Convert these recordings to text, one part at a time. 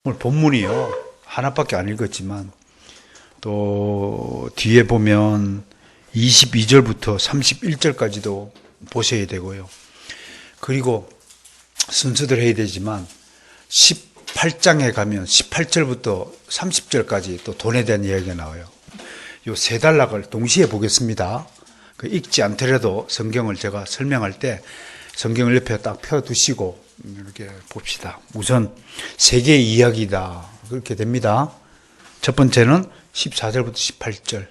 오늘 본문이요. 하나밖에 안 읽었지만 또 뒤에 보면 22절부터 31절까지도 보셔야 되고요. 그리고 순서대로 해야 되지만 18장에 가면 18절부터 30절까지 또 돈에 대한 이야기가 나와요. 요 세 단락을 동시에 보겠습니다. 읽지 않더라도 성경을 제가 설명할 때 성경을 옆에 딱 펴두시고 이렇게 봅시다. 우선 세 개의 이야기다. 그렇게 됩니다. 첫 번째는 14절부터 18절.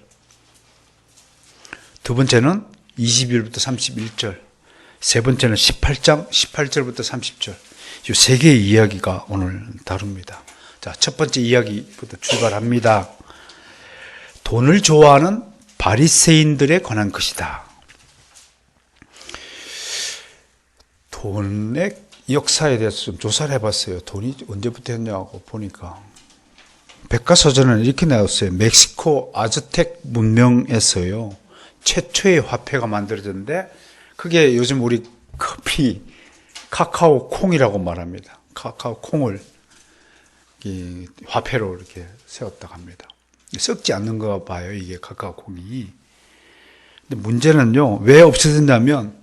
두 번째는 20절부터 31절. 세 번째는 18장 18절부터 30절. 이 세 개의 이야기가 오늘 다룹니다. 자, 첫 번째 이야기부터 출발합니다. 돈을 좋아하는 바리새인들에 관한 것이다. 돈의 역사에 대해서 좀 조사를 해봤어요. 돈이 언제부터 했냐고 보니까 백과사전은 이렇게 나왔어요. 멕시코 아즈텍 문명에서요 최초의 화폐가 만들어졌는데 그게 요즘 우리 커피 카카오 콩이라고 말합니다. 카카오 콩을 이 화폐로 이렇게 세웠다고 합니다. 썩지 않는 거 봐요. 이게 카카오 콩이. 근데 문제는요 왜 없어졌냐면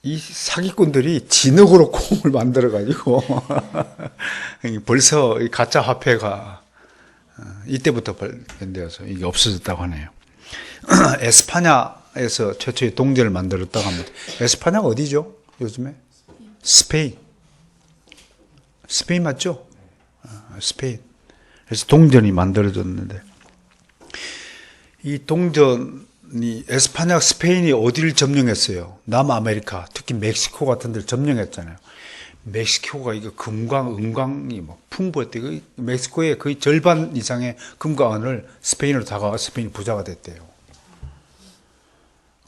이 사기꾼들이 진흙으로 콩을 만들어가지고 벌써 이 가짜 화폐가 이때부터 발견되어서 이게 없어졌다고 하네요. 에스파냐에서 최초의 동전을 만들었다고 합니다. 에스파냐가 어디죠? 요즘에? 스페인. 스페인 맞죠? 스페인. 그래서 동전이 만들어졌는데 이 동전이 에스파냐 스페인이 어디를 점령했어요? 남아메리카, 특히 멕시코 같은 데를 점령했잖아요. 멕시코가 이거 금광, 은광이 막 풍부했대. 멕시코의 거의 절반 이상의 금과 은을 스페인으로 다가와 스페인이 부자가 됐대요.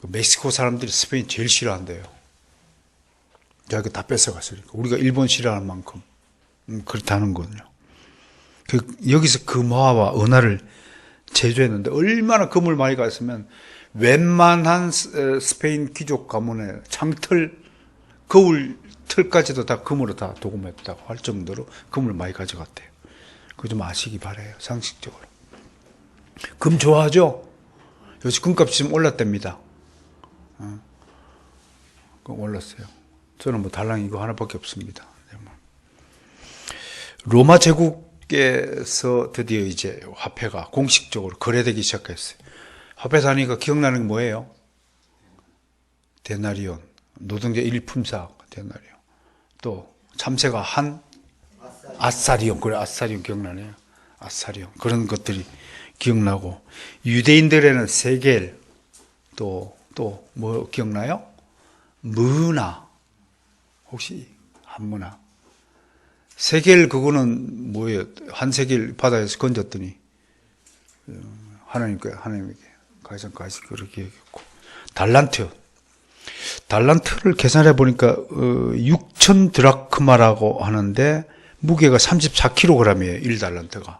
멕시코 사람들이 스페인 제일 싫어한대요. 자기 다 뺏어갔으니까. 우리가 일본 싫어하는 만큼 그렇다는 거군요. 여기서 금화와 은화를 제조했는데 얼마나 금을 많이 갔으면 웬만한 스페인 귀족 가문의 창틀, 거울 틀까지도 다 금으로 다 도금했다고 할 정도로 금을 많이 가져갔대요. 그거 좀 아시기 바라요. 상식적으로. 금 좋아하죠? 요즘 금값이 좀 올랐답니다. 올랐어요. 저는 뭐 달랑 이거 하나밖에 없습니다. 로마 제국에서 드디어 이제 화폐가 공식적으로 거래되기 시작했어요. 화폐 사니까 기억나는 게 뭐예요? 데나리온, 노동자 일품사 데나리온, 또 참새가 한 아사리온, 그래 아사리온 기억나네요. 아사리온 그런 것들이 기억나고 유대인들에는 세겔, 또 뭐 기억나요? 문화, 혹시 한문화. 세겔 그거는 뭐예요? 한 세겔 바다에서 건졌더니 하나님께 가시 그렇게 얘기했고 달란트를 계산해 보니까 6천 드라크마라고 하는데 무게가 34kg이에요. 1달란트가.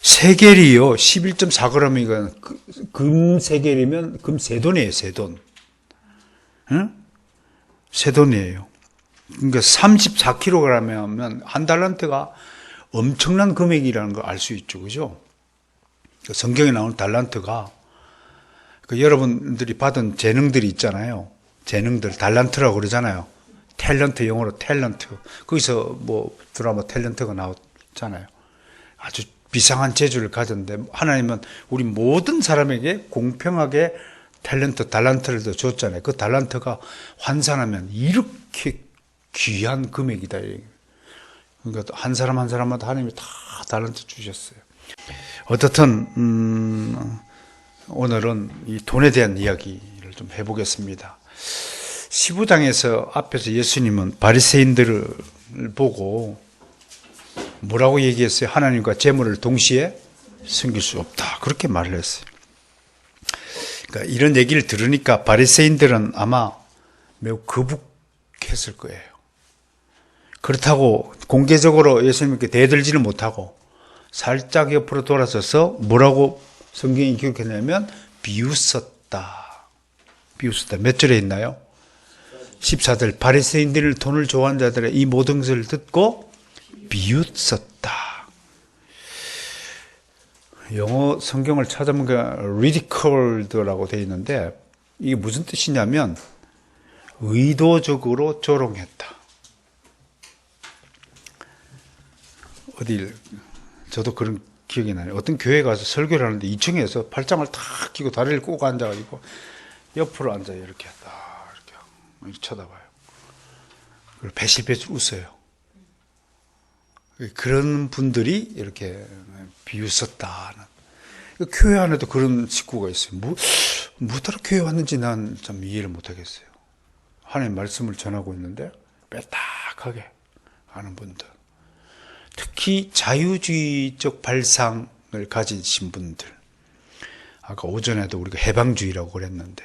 세겔이요 11.4g이니까 금 세겔이면 금 세돈이에요. 세돈. 응? 세돈이에요. 그러니까 34kg이면 한 달란트가 엄청난 금액이라는 걸 알 수 있죠. 그죠? 성경에 나오는 달란트가 여러분들이 받은 재능들이 있잖아요. 재능들 달란트라고 그러잖아요. 탤런트, 영어로 탤런트. 거기서 뭐 드라마 탤런트가 나왔잖아요. 아주 비상한 재주를 가졌는데 하나님은 우리 모든 사람에게 공평하게 달란트를 더 줬잖아요. 그 달란트가 환산하면 이렇게 귀한 금액이다. 그러니까 한 사람 한 사람마다 하나님이 다 달란트 주셨어요. 어떻든 오늘은 이 돈에 대한 이야기를 좀 해보겠습니다. 15장에서 앞에서 예수님은 바리새인들을 보고 뭐라고 얘기했어요? 하나님과 재물을 동시에 섬길 수 없다. 그렇게 말을 했어요. 그러니까 이런 얘기를 들으니까 바리새인들은 아마 매우 거북했을 거예요. 그렇다고 공개적으로 예수님께 대들지는 못하고 살짝 옆으로 돌아서서 뭐라고 성경이 기록했냐면 비웃었다. 몇 절에 있나요? 14절 바리새인들을 돈을 좋아하는 자들의 이 모든 것을 듣고 비웃었다. 영어 성경을 찾아보니까 ridiculed라고 되어 있는데 이게 무슨 뜻이냐면 의도적으로 조롱했다. 어딜 저도 그런 기억이 나네요. 어떤 교회 가서 설교를 하는데 2층에서 팔짱을 탁 끼고 다리를 꼬고 앉아가지고 옆으로 앉아요. 이렇게 딱 이렇게 쳐다봐요. 그리고 배실배실 웃어요. 그런 분들이 이렇게 비웃었다는. 교회 안에도 그런 식구가 있어요. 뭐 따라 교회 왔는지 난 참 이해를 못하겠어요. 하나님 말씀을 전하고 있는데 빼딱하게 하는 분들. 특히 자유주의적 발상을 가지신 분들. 아까 오전에도 우리가 해방주의라고 그랬는데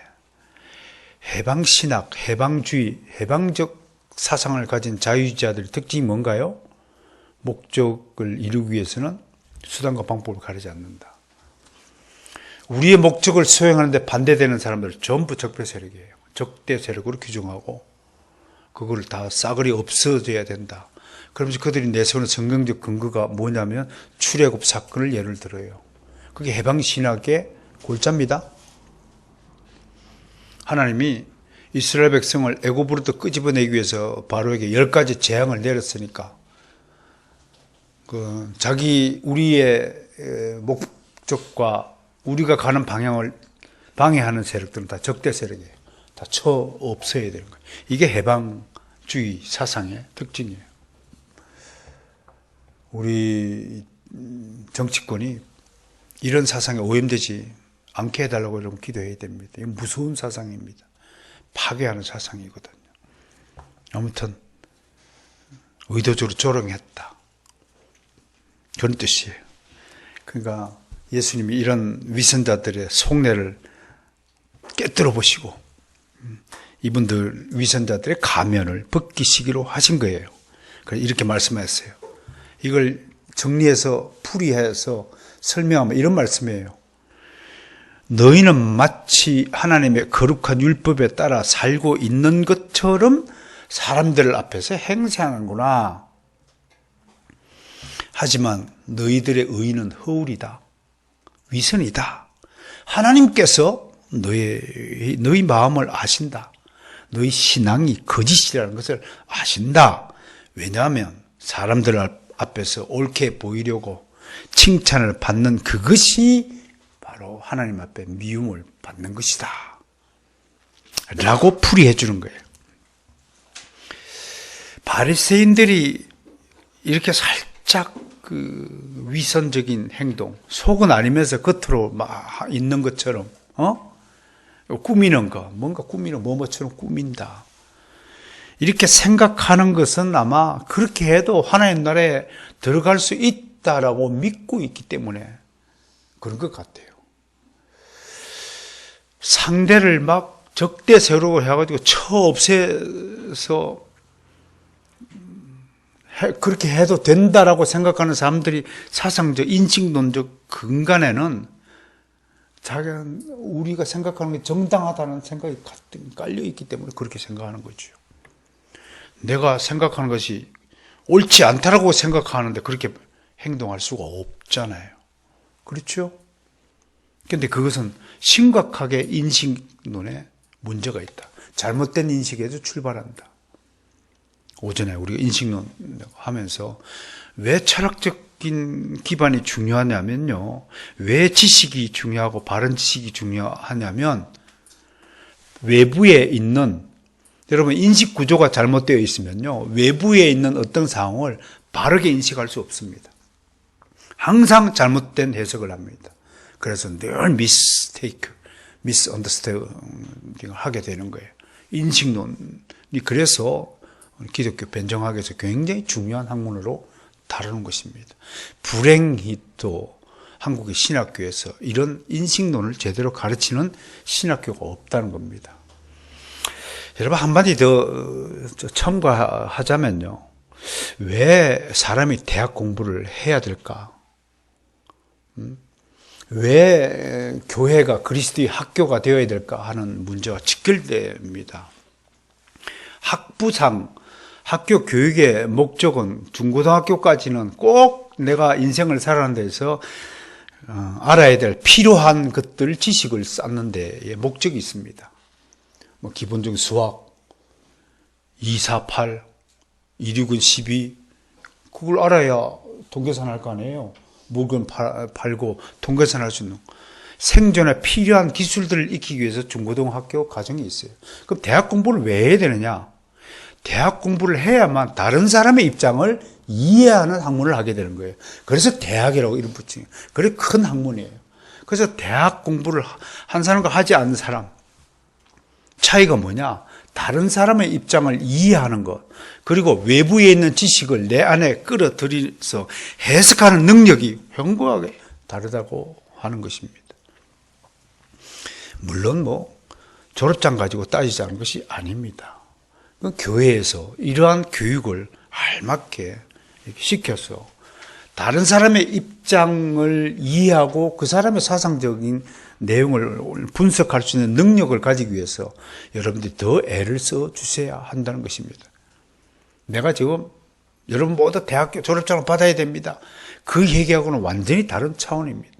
해방신학, 해방주의, 해방적 사상을 가진 자유주의자들의 특징이 뭔가요? 목적을 이루기 위해서는 수단과 방법을 가리지 않는다. 우리의 목적을 수행하는데 반대되는 사람들 전부 적대 세력이에요. 적대 세력으로 규정하고 그거를 다 싸그리 없어져야 된다. 그러면서 그들이 내세우는 성경적 근거가 뭐냐면 출애굽 사건을 예를 들어요. 그게 해방신학의 골자입니다. 하나님이 이스라엘 백성을 애굽으로부터 끄집어내기 위해서 바로에게 10가지 재앙을 내렸으니까 우리의 목적과 우리가 가는 방향을 방해하는 세력들은 다 적대 세력이에요. 다 쳐 없애야 되는 거예요. 이게 해방주의 사상의 특징이에요. 우리 정치권이 이런 사상에 오염되지 않게 해달라고 여러분 기도해야 됩니다. 이건 무서운 사상입니다. 파괴하는 사상이거든요. 아무튼 의도적으로 조롱했다. 그런 뜻이에요. 그러니까 예수님이 이런 위선자들의 속내를 깨뜨려 보시고 이분들 위선자들의 가면을 벗기시기로 하신 거예요. 그래서 이렇게 말씀하셨어요. 이걸 정리해서 풀이해서 설명하면 이런 말씀이에요. 너희는 마치 하나님의 거룩한 율법에 따라 살고 있는 것처럼 사람들 앞에서 행세하는구나. 하지만 너희들의 의는 허울이다. 위선이다. 하나님께서 너희 마음을 아신다. 너희 신앙이 거짓이라는 것을 아신다. 왜냐하면 사람들 앞에서 옳게 보이려고 칭찬을 받는 그것이 바로 하나님 앞에 미움을 받는 것이다. 라고 풀이해 주는 거예요. 바리새인들이 이렇게 살짝 그 위선적인 행동, 속은 아니면서 겉으로 막 있는 것처럼, 꾸미는 거, 뭔가 꾸미는 뭐뭐처럼 꾸민다. 이렇게 생각하는 것은 아마 그렇게 해도 하나님 나라에 들어갈 수 있다라고 믿고 있기 때문에 그런 것 같아요. 상대를 막 적대세로 해가지고 쳐 없애서 그렇게 해도 된다라고 생각하는 사람들이 사상적, 인식론적 근간에는 자기가 우리가 생각하는 게 정당하다는 생각이 깔려 있기 때문에 그렇게 생각하는 거죠. 내가 생각하는 것이 옳지 않다라고 생각하는데 그렇게 행동할 수가 없잖아요. 그렇죠? 그런데 그것은 심각하게 인식론에 문제가 있다. 잘못된 인식에서 출발한다. 오전에 우리가 인식론 하면서 왜 철학적인 기반이 중요하냐면요. 왜 지식이 중요하고 바른 지식이 중요하냐면 외부에 있는 여러분 인식 구조가 잘못되어 있으면요. 외부에 있는 어떤 상황을 바르게 인식할 수 없습니다. 항상 잘못된 해석을 합니다. 그래서 늘 misunderstanding을 하게 되는 거예요. 인식론이 그래서 기독교 변정학에서 굉장히 중요한 학문으로 다루는 것입니다. 불행히 또 한국의 신학교에서 이런 인식론을 제대로 가르치는 신학교가 없다는 겁니다. 여러분 한마디 더 첨가하자면요. 왜 사람이 대학 공부를 해야 될까? 왜 교회가 그리스도의 학교가 되어야 될까 하는 문제와 직결됩니다. 학부상, 학교 교육의 목적은 중고등학교까지는 꼭 내가 인생을 살아가는 데서 알아야 될 필요한 것들, 지식을 쌓는 데에 목적이 있습니다. 뭐 기본적인 수학, 2, 4, 8, 2, 6은 12, 그걸 알아야 통계산 할 거 아니에요. 물건 팔고 통계산 할 수 있는 생존에 필요한 기술들을 익히기 위해서 중고등학교 과정이 있어요. 그럼 대학 공부를 왜 해야 되느냐? 대학 공부를 해야만 다른 사람의 입장을 이해하는 학문을 하게 되는 거예요. 그래서 대학이라고 이름 붙이는 거예요. 그게 큰 학문이에요. 그래서 대학 공부를 한 사람과 하지 않는 사람 차이가 뭐냐? 다른 사람의 입장을 이해하는 것, 그리고 외부에 있는 지식을 내 안에 끌어들여서 해석하는 능력이 현고하게 다르다고 하는 것입니다. 물론 졸업장 가지고 따지자는 것이 아닙니다. 교회에서 이러한 교육을 알맞게 시켜서 다른 사람의 입장을 이해하고 그 사람의 사상적인 내용을 분석할 수 있는 능력을 가지기 위해서 여러분들이 더 애를 써 주셔야 한다는 것입니다. 내가 지금 여러분 모두 대학교 졸업장을 받아야 됩니다. 그 얘기하고는 완전히 다른 차원입니다.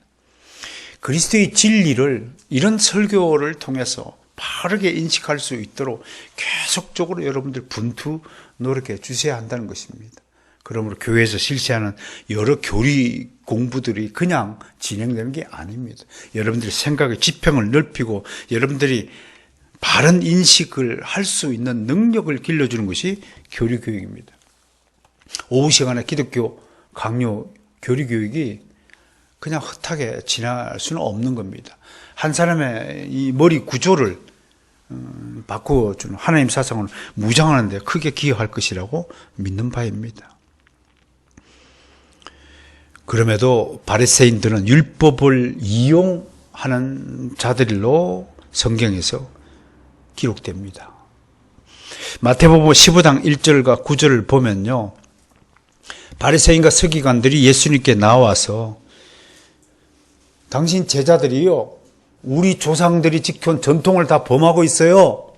그리스도의 진리를 이런 설교를 통해서 바르게 인식할 수 있도록 계속적으로 여러분들 분투 노력해 주셔야 한다는 것입니다. 그러므로 교회에서 실시하는 여러 교리 공부들이 그냥 진행되는 게 아닙니다. 여러분들의 생각의 지평을 넓히고 여러분들이 바른 인식을 할 수 있는 능력을 길러주는 것이 교리 교육입니다. 오후 시간에 기독교 강요 교리 교육이 그냥 헛하게 지날 수는 없는 겁니다. 한 사람의 이 머리 구조를 바꾸어주는 하나님 사상을 무장하는 데 크게 기여할 것이라고 믿는 바입니다. 그럼에도 바리새인들은 율법을 이용하는 자들로 성경에서 기록됩니다. 마태복음 15장 1절과 9절을 보면요, 바리새인과 서기관들이 예수님께 나와서 당신 제자들이요, 우리 조상들이 지켜온 전통을 다 범하고 있어요.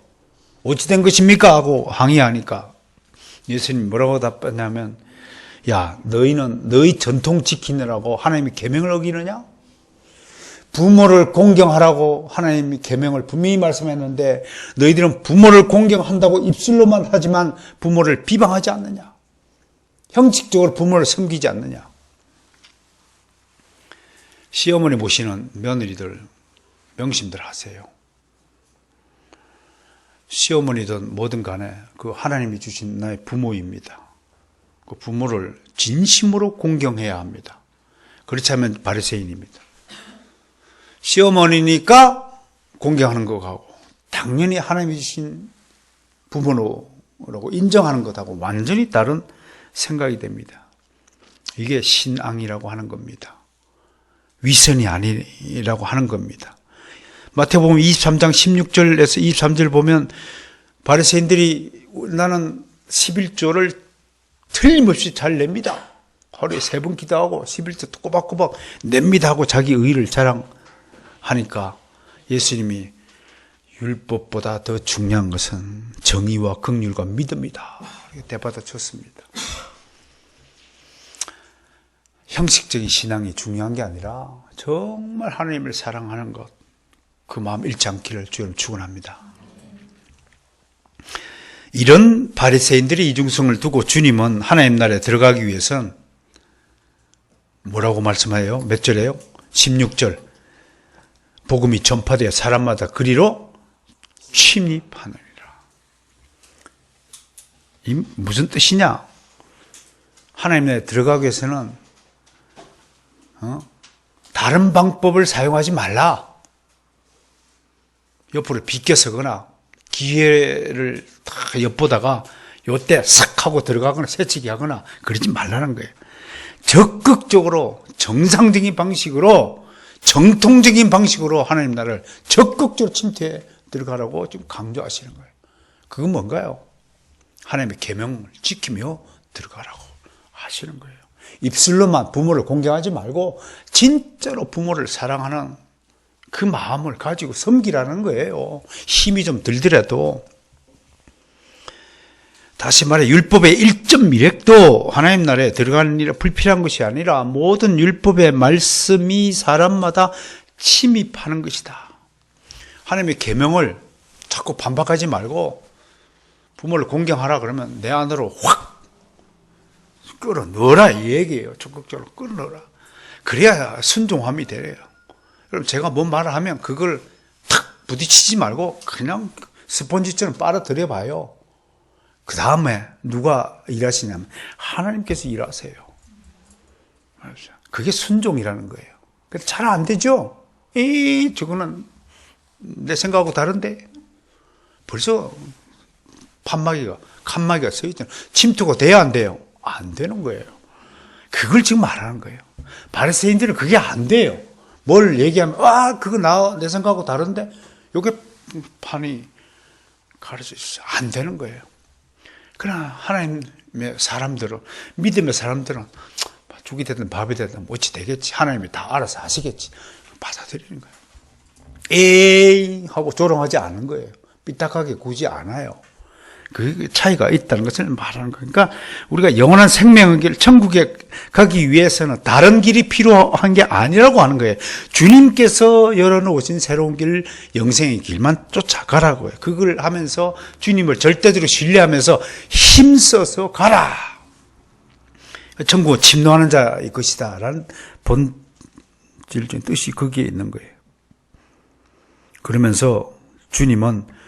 어찌 된 것입니까? 하고 항의하니까 예수님이 뭐라고 답했냐면, 야, 너희는 너희 전통 지키느라고 하나님이 계명을 어기느냐? 부모를 공경하라고 하나님이 계명을 분명히 말씀했는데 너희들은 부모를 공경한다고 입술로만 하지만 부모를 비방하지 않느냐? 형식적으로 부모를 섬기지 않느냐? 시어머니 모시는 며느리들 명심들 하세요. 시어머니든 뭐든 간에 그 하나님이 주신 나의 부모입니다. 그 부모를 진심으로 공경해야 합니다. 그렇지 않으면 바리새인입니다. 시어머니니까 공경하는 것하고 당연히 하나님이 주신 부모라고 인정하는 것하고 완전히 다른 생각이 됩니다. 이게 신앙이라고 하는 겁니다. 위선이 아니라고 하는 겁니다. 마태복음 23장 16절에서 23절 보면 바리새인들이 나는 11조를 틀림없이 잘 냅니다. 하루에 3번 기도하고 11조 꼬박꼬박 냅니다 하고 자기 의의를 자랑하니까 예수님이 율법보다 더 중요한 것은 정의와 긍휼과 믿음이다. 이렇게 대받아쳤습니다. 형식적인 신앙이 중요한 게 아니라 정말 하나님을 사랑하는 것, 그 마음 잃지 않기를 주님 축원합니다. 이런 바리새인들의 이중성을 두고 주님은 하나님 나라에 들어가기 위해서는 뭐라고 말씀해요? 몇 절이에요? 16절. 복음이 전파되어 사람마다 그리로 침입하느니라. 이 무슨 뜻이냐? 하나님 나라에 들어가기 위해서는 다른 방법을 사용하지 말라. 옆으로 비껴서거나 기회를 다 엿보다가 요때 싹 하고 들어가거나 새치기 하거나 그러지 말라는 거예요. 적극적으로 정상적인 방식으로 정통적인 방식으로 하나님 나라를 적극적으로 침투해 들어가라고 지금 강조하시는 거예요. 그건 뭔가요? 하나님의 계명을 지키며 들어가라고 하시는 거예요. 입술로만 부모를 공경하지 말고 진짜로 부모를 사랑하는 그 마음을 가지고 섬기라는 거예요. 힘이 좀 들더라도. 다시 말해 율법의 1.1획도 하나님 나라에 들어가는 일이 불필요한 것이 아니라 모든 율법의 말씀이 사람마다 침입하는 것이다. 하나님의 계명을 자꾸 반박하지 말고 부모를 공경하라 그러면 내 안으로 확 끌어넣어라 이 얘기예요. 적극적으로 끌어넣어라. 그래야 순종함이 돼요. 그럼 제가 뭔 말을 하면 그걸 탁 부딪히지 말고 그냥 스펀지처럼 빨아들여 봐요. 그 다음에 누가 일하시냐면 하나님께서 일하세요. 그게 순종이라는 거예요. 잘 안 되죠? 저거는 내 생각하고 다른데? 벌써 칸막이가 서 있잖아요. 침투가 돼야 안 돼요? 안 되는 거예요. 그걸 지금 말하는 거예요. 바리새인들은 그게 안 돼요. 뭘 얘기하면 그거 내 생각하고 다른데? 요게 판이 가르쳐 주세요. 안 되는 거예요. 그러나 하나님의 사람들은, 믿음의 사람들은 죽이 되든 밥이 되든 어찌 되겠지. 하나님이 다 알아서 하시겠지. 받아들이는 거예요. 에이 하고 조롱하지 않는 거예요. 삐딱하게 구지 않아요. 그 차이가 있다는 것을 말하는 거예요. 그러니까 우리가 영원한 생명의 길, 천국에 가기 위해서는 다른 길이 필요한 게 아니라고 하는 거예요. 주님께서 열어놓으신 새로운 길, 영생의 길만 쫓아가라고 해요. 그걸 하면서 주님을 절대적으로 신뢰하면서 힘써서 가라. 천국은 침노하는 자의 것이다 라는 본질적인 뜻이 거기에 있는 거예요. 그러면서 주님은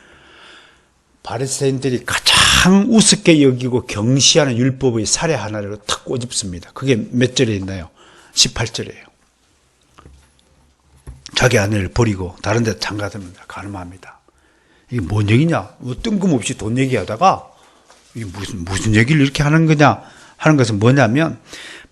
바리새인들이 가장 우습게 여기고 경시하는 율법의 사례 하나를 탁 꼬집습니다. 그게 몇 절에 있나요? 18절이에요. 자기 아내를 버리고 다른 데 장가듭니다. 가늠합니다. 이게 뭔 얘기냐? 뜬금없이 돈 얘기하다가 이게 무슨 얘기를 이렇게 하는 거냐 하는 것은 뭐냐면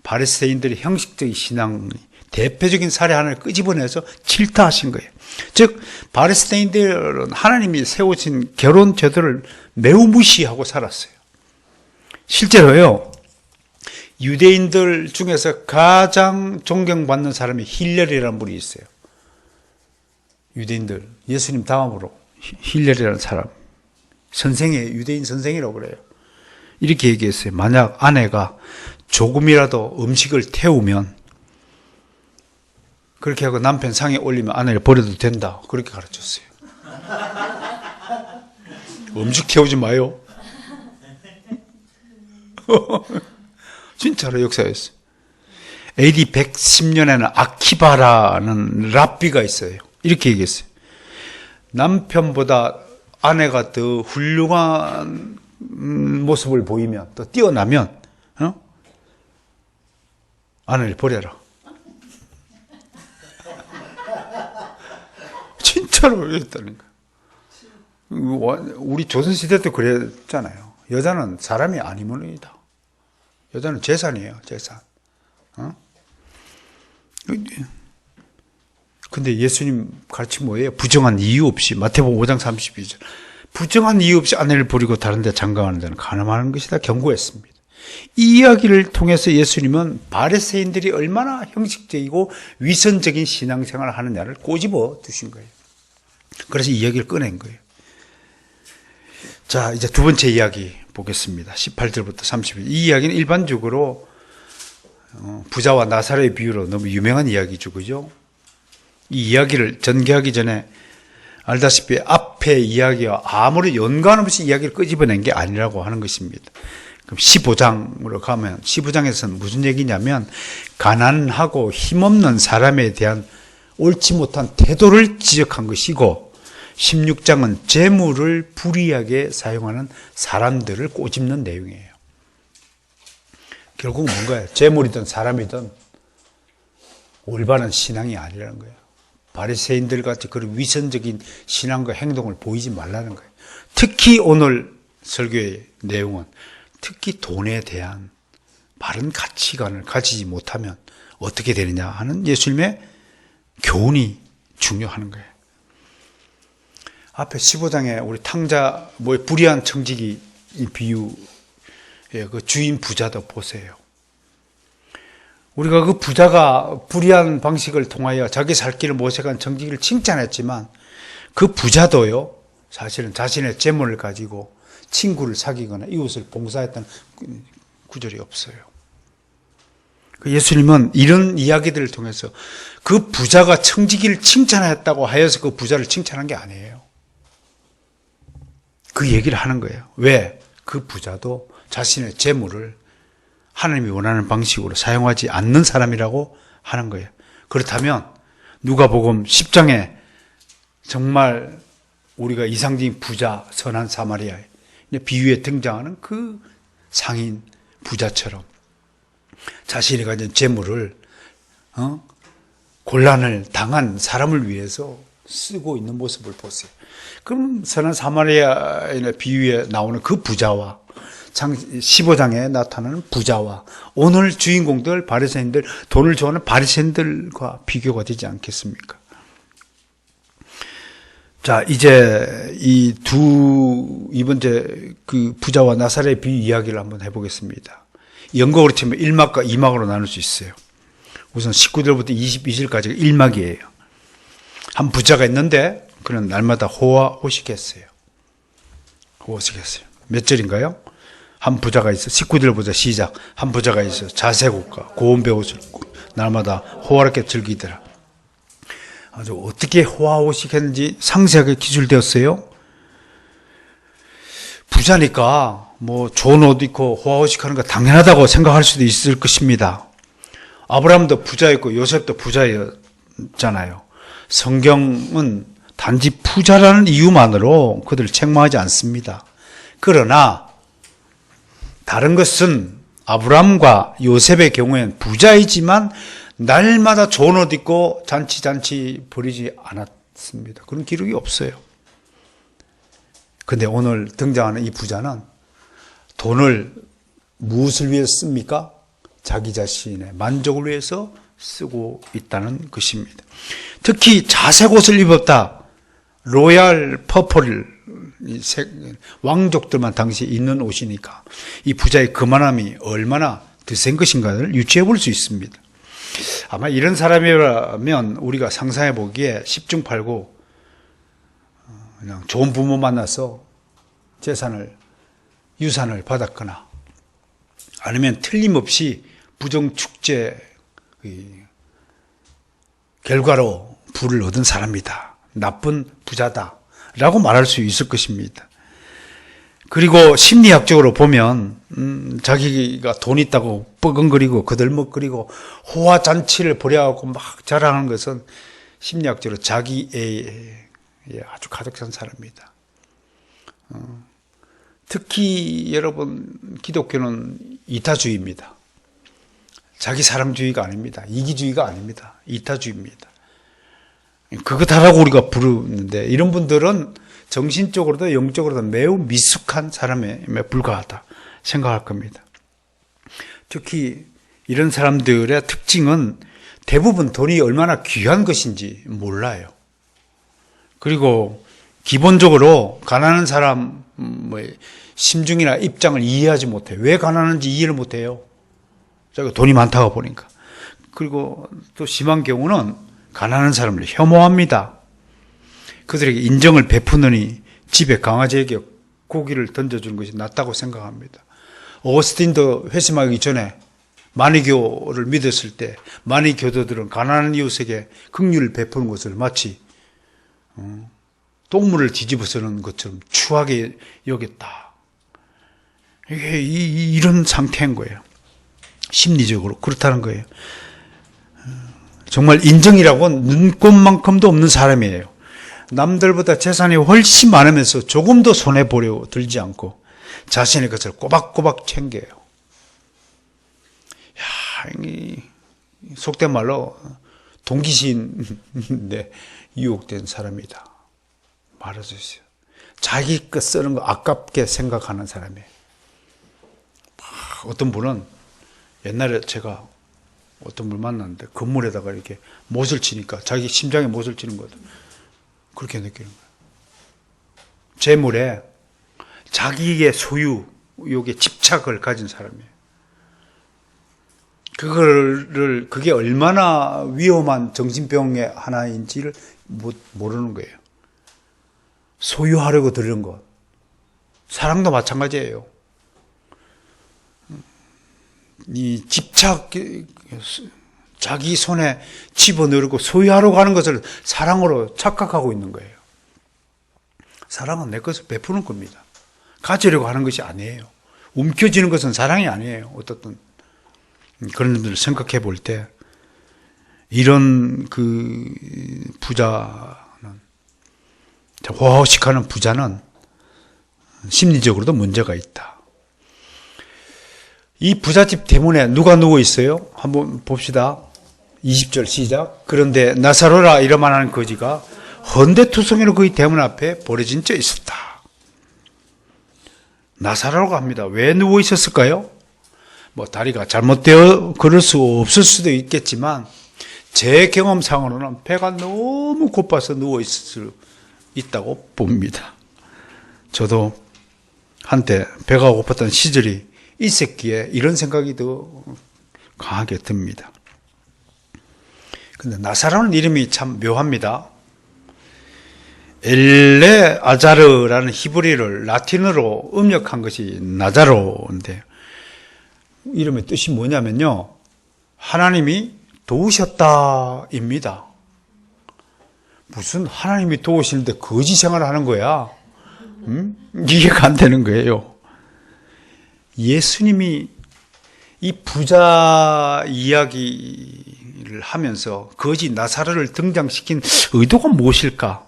바리새인들의 형식적인 신앙 대표적인 사례 하나를 끄집어내서 질타하신 거예요. 즉 바리새인들은 하나님이 세우신 결혼 제도를 매우 무시하고 살았어요. 실제로요, 유대인들 중에서 가장 존경받는 사람이 힐렐이라는 분이 있어요. 유대인들, 예수님 다음으로 힐렐이라는 사람, 유대인 선생이라고 그래요. 이렇게 얘기했어요. 만약 아내가 조금이라도 음식을 태우면 그렇게 하고 남편 상에 올리면 아내를 버려도 된다. 그렇게 가르쳤어요. 음식 태우지 마요. 진짜로 역사였어요. AD 110년에는 아키바라는 랍비가 있어요. 이렇게 얘기했어요. 남편보다 아내가 더 훌륭한 모습을 보이면, 또 뛰어나면, 아내를 버려라. 진짜로 그랬다는 거예요. 우리 조선시대 때 그랬잖아요. 여자는 사람이 아니므로이다. 여자는 재산이에요, 재산. 근데 예수님 가르침 뭐예요? 부정한 이유 없이, 마태복음 5장 32절. 부정한 이유 없이 아내를 버리고 다른 데 장가가는 자는 가늠하는 것이다 경고했습니다. 이 이야기를 통해서 예수님은 바리새인들이 얼마나 형식적이고 위선적인 신앙생활을 하느냐를 꼬집어 두신 거예요. 그래서 이 이야기를 꺼낸 거예요. 자, 이제 두 번째 이야기 보겠습니다. 18절부터 30절. 이 이야기는 일반적으로 부자와 나사로의 비유로 너무 유명한 이야기죠, 그죠? 이 이야기를 전개하기 전에 알다시피 앞에 이야기와 아무리 연관 없이 이야기를 끄집어낸 게 아니라고 하는 것입니다. 그럼 15장으로 가면 15장에서는 무슨 얘기냐면 가난하고 힘없는 사람에 대한 옳지 못한 태도를 지적한 것이고 16장은 재물을 불이하게 사용하는 사람들을 꼬집는 내용이에요. 결국은 뭔가요? 재물이든 사람이든 올바른 신앙이 아니라는 거예요. 바리새인들 같이 그런 위선적인 신앙과 행동을 보이지 말라는 거예요. 특히 오늘 설교의 내용은 특히 돈에 대한 바른 가치관을 가지지 못하면 어떻게 되느냐 하는 예수님의 교훈이 중요한 거예요. 앞에 15장에 우리 탕자, 불의한 청지기 이 비유의 그 주인 부자도 보세요. 우리가 그 부자가 불의한 방식을 통하여 자기 살 길을 모색한 청지기를 칭찬했지만 그 부자도요, 사실은 자신의 재물을 가지고 친구를 사귀거나 이웃을 봉사했다는 구절이 없어요. 예수님은 이런 이야기들을 통해서 그 부자가 청지기를 칭찬했다고 하여서 그 부자를 칭찬한 게 아니에요. 그 얘기를 하는 거예요. 왜? 그 부자도 자신의 재물을 하나님이 원하는 방식으로 사용하지 않는 사람이라고 하는 거예요. 그렇다면 누가복음 10장에 정말 우리가 이상적인 부자, 선한 사마리아의 비유에 등장하는 그 상인 부자처럼 자신이 가진 재물을 곤란을 당한 사람을 위해서 쓰고 있는 모습을 보세요. 그럼 선한 사마리아인의 비유에 나오는 그 부자와 15장에 나타나는 부자와 오늘 주인공들 바리새인들, 돈을 좋아하는 바리새인들과 비교가 되지 않겠습니까? 자, 이제 이번째 그 부자와 나사렛의 비유 이야기를 한번 해보겠습니다. 연극으로 치면 1막과 2막으로 나눌 수 있어요. 우선 19절부터 22절까지가 1막이에요. 한 부자가 있는데 그는 날마다 호식했어요. 몇 절인가요? 한 부자가 있어. 19절부터 시작. 한 부자가 있어. 자색옷과 고운 배옷을 날마다 호화롭게 즐기더라. 아주 어떻게 호화호식했는지 상세하게 기술되었어요. 부자니까 뭐 좋은 옷 입고 호화호식하는 거 당연하다고 생각할 수도 있을 것입니다. 아브라함도 부자였고 요셉도 부자였잖아요. 성경은 단지 부자라는 이유만으로 그들을 책망하지 않습니다. 그러나 다른 것은 아브라함과 요셉의 경우에는 부자이지만 날마다 좋은 옷 입고 잔치 벌이지 않았습니다. 그런 기록이 없어요. 근데 오늘 등장하는 이 부자는 돈을 무엇을 위해서 씁니까? 자기 자신의 만족을 위해서 쓰고 있다는 것입니다. 특히 자색 옷을 입었다. 로얄 퍼플, 왕족들만 당시에 입는 옷이니까 이 부자의 거만함이 얼마나 드센 것인가를 유추해 볼 수 있습니다. 아마 이런 사람이라면 우리가 상상해 보기에 10중 8구 그냥 좋은 부모 만나서 유산을 받았거나 아니면 틀림없이 부정축제 결과로 부를 얻은 사람이다. 나쁜 부자다. 라고 말할 수 있을 것입니다. 그리고 심리학적으로 보면 자기가 돈 있다고 뻐근거리고 거들먹거리고 호화잔치를 벌여갖고 막 자랑하는 것은 심리학적으로 자기애에 아주 가득 찬 사람입니다. 특히 여러분 기독교는 이타주의입니다. 자기 사랑주의가 아닙니다. 이기주의가 아닙니다. 이타주의입니다. 그것 하라고 우리가 부르는데 이런 분들은 정신적으로도 영적으로도 매우 미숙한 사람에 불과하다 생각할 겁니다. 특히 이런 사람들의 특징은 대부분 돈이 얼마나 귀한 것인지 몰라요. 그리고 기본적으로 가난한 사람 심중이나 입장을 이해하지 못해요. 왜 가난한지 이해를 못해요. 자기가 돈이 많다고 보니까. 그리고 또 심한 경우는 가난한 사람을 혐오합니다. 그들에게 인정을 베푸느니 집에 강아지에게 고기를 던져주는 것이 낫다고 생각합니다. 오거스틴도 회심하기 전에 마니교를 믿었을 때 마니교도들은 가난한 이웃에게 긍휼을 베푸는 것을 마치 똥물을 뒤집어 쓰는 것처럼 추하게 여겼다. 이게 이런 상태인 거예요. 심리적으로 그렇다는 거예요. 정말 인정이라고는 눈꼽만큼도 없는 사람이에요. 남들보다 재산이 훨씬 많으면서 조금도 손해보려 들지 않고 자신의 것을 꼬박꼬박 챙겨요. 속된 말로 동기신에 유혹된 사람이다 말할 수 있어요. 자기 것 쓰는 거 아깝게 생각하는 사람이에요. 어떤 분은 옛날에 제가 어떤 분 만났는데 건물에다가 이렇게 못을 치니까 자기 심장에 못을 치는 거죠. 그렇게 느끼는 거예요. 재물에 자기의 소유, 요게 집착을 가진 사람이에요. 그게 얼마나 위험한 정신병의 하나인지를 모르는 거예요. 소유하려고 들은 것, 사랑도 마찬가지예요. 이 집착, 자기 손에 집어넣고 소유하려고 하는 것을 사랑으로 착각하고 있는 거예요. 사랑은 내 것을 베푸는 겁니다. 가지려고 하는 것이 아니에요. 움켜쥐는 것은 사랑이 아니에요. 어떻든 그런 점들을 생각해 볼 때 이런 그 부자는, 호호식하는 부자는 심리적으로도 문제가 있다. 이 부잣집 대문에 누가 누워 있어요? 한번 봅시다. 20절 시작. 그런데 나사로라 이름만한 거지가 헌데투성이로 그의 대문 앞에 버려진 째 있었다. 나사로라고 합니다. 왜 누워 있었을까요? 뭐 다리가 잘못되어 걸을 수 없을 수도 있겠지만 제 경험상으로는 배가 너무 고파서 누워 있을 수 있다고 봅니다. 저도 한때 배가 고팠던 시절이 있었기에 이런 생각이 더 강하게 듭니다. 근데 나사로는 이름이 참 묘합니다. 엘레아자르라는 히브리를 라틴어로 음역한 것이 나자로인데 이름의 뜻이 뭐냐면요, 하나님이 도우셨다입니다. 무슨 하나님이 도우시는데 거지 생활을 하는 거야? 이해가 안 되는 거예요. 예수님이 이 부자 이야기를 하면서 거지 나사로를 등장시킨 의도가 무엇일까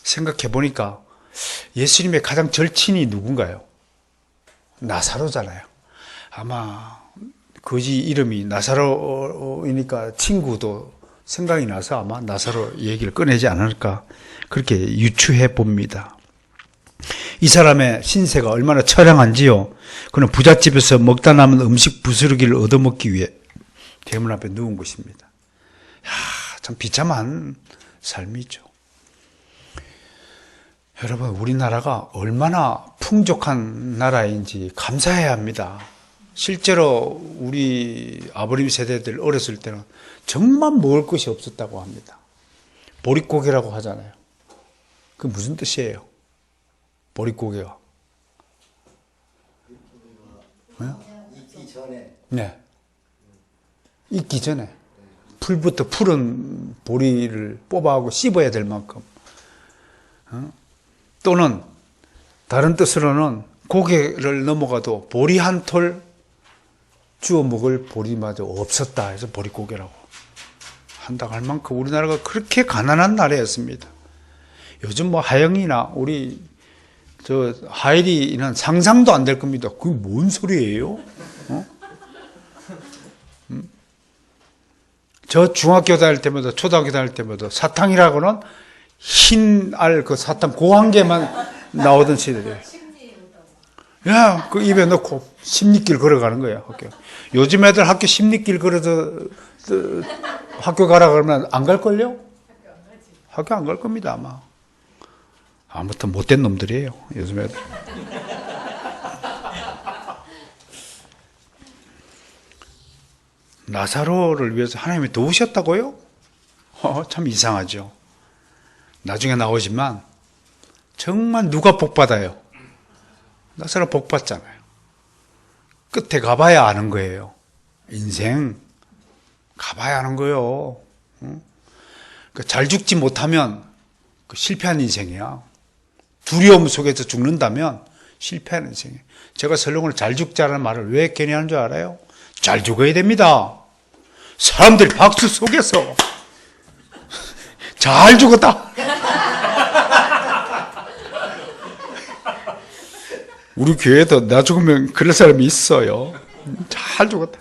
생각해 보니까 예수님의 가장 절친이 누군가요? 나사로잖아요. 아마 거지 이름이 나사로이니까 친구도 생각이 나서 아마 나사로 얘기를 꺼내지 않을까 그렇게 유추해 봅니다. 이 사람의 신세가 얼마나 처량한지요. 그는 부잣집에서 먹다 남은 음식 부스러기를 얻어먹기 위해 대문 앞에 누운 것입니다. 참 비참한 삶이죠. 여러분, 우리나라가 얼마나 풍족한 나라인지 감사해야 합니다. 실제로 우리 아버님 세대들 어렸을 때는 정말 먹을 것이 없었다고 합니다. 보릿고개라고 하잖아요. 그게 무슨 뜻이에요? 보릿고개가. 익기 전에. 네. 익기 전에. 풀부터 푸른 보리를 뽑아하고 씹어야 될 만큼. 또는 다른 뜻으로는 고개를 넘어가도 보리 한 톨 주워 먹을 보리마저 없었다 해서 보릿고개라고 한다고 할 만큼 우리나라가 그렇게 가난한 나라였습니다. 요즘 뭐 하영이나 우리 저 하일이는 상상도 안 될 겁니다. 그게 뭔 소리예요? 저 중학교 다닐 때마다 초등학교 다닐 때마다 사탕이라고는 흰 알 그 사탕 그 한 개만 나오던 시절이에요. 야, 그 입에 넣고 십리길 걸어가는 거예요, 학교. 요즘 애들 학교 십리길 걸어서 학교 가라 그러면 안 갈걸요? 학교 안 갈 겁니다, 아마. 아무튼 못된 놈들이에요, 요즘 애들. 나사로를 위해서 하나님이 도우셨다고요? 참 이상하죠. 나중에 나오지만 정말 누가 복 받아요? 나사로 복 받잖아요. 끝에 가봐야 아는 거예요. 인생 가봐야 아는 거예요. 잘 죽지 못하면 실패한 인생이야. 두려움 속에서 죽는다면 실패한 인생이에요. 제가 설렁을 잘 죽자는 말을 왜 괜히 하는 줄 알아요? 잘 죽어야 됩니다. 사람들이 박수 속에서 잘 죽었다. 우리 교회에도 나 죽으면 그럴 사람이 있어요. 잘 죽었다.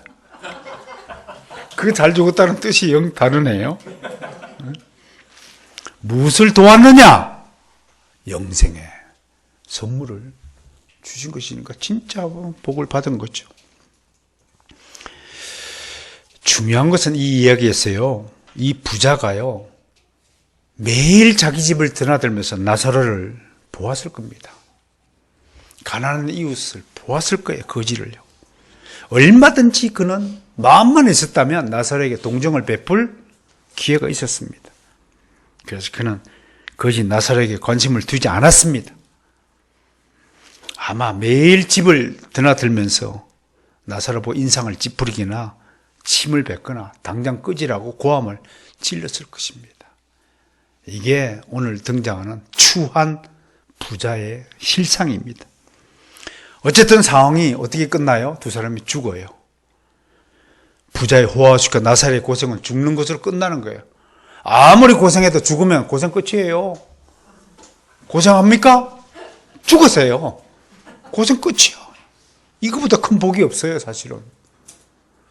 그 잘 죽었다는 뜻이 영 다르네요. 무엇을 도왔느냐? 영생의 선물을 주신 것이니까 진짜 복을 받은 거죠. 중요한 것은 이 이야기였어요. 이 부자가요, 매일 자기 집을 드나들면서 나사로를 보았을 겁니다. 가난한 이웃을 보았을 거예요, 거지를요. 얼마든지 그는 마음만 있었다면 나사로에게 동정을 베풀 기회가 있었습니다. 그래서 그는 거지 나사로에게 관심을 두지 않았습니다. 아마 매일 집을 드나들면서 나사로 보고 인상을 찌푸리거나 침을 뱉거나 당장 끄지라고 고함을 질렀을 것입니다. 이게 오늘 등장하는 추한 부자의 실상입니다. 어쨌든 상황이 어떻게 끝나요? 두 사람이 죽어요. 부자의 호화식과 나사로의 고생은 죽는 것으로 끝나는 거예요. 아무리 고생해도 죽으면 고생 끝이에요. 고생합니까? 죽으세요. 고생 끝이야. 이거보다 큰 복이 없어요, 사실은.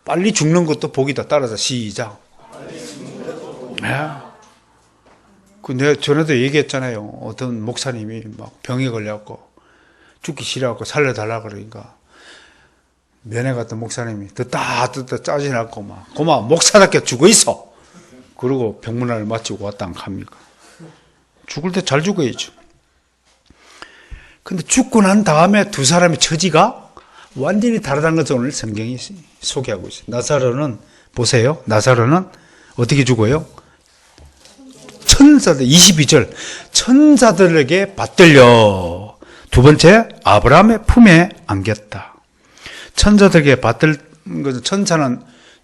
빨리 죽는 것도 복이다. 따라서 시작. 네. 내가 전에도 얘기했잖아요. 어떤 목사님이 막 병에 걸려갖고 죽기 싫어갖고 살려달라 그러니까 면회 갔던 목사님이 듣다 짜증나고 막 고마 목사답게 죽어 있어. 그러고 병문안을 마치고 왔다 안 합니까? 죽을 때 잘 죽어야죠. 근데 죽고 난 다음에 두 사람의 처지가 완전히 다르다는 것을 오늘 성경이 소개하고 있어요. 나사로는 보세요. 나사로는 어떻게 죽어요? 천사들 22절 천사들에게 받들려. 두 번째 아브라함의 품에 안겼다. 천사들에게 받들 것은 천사는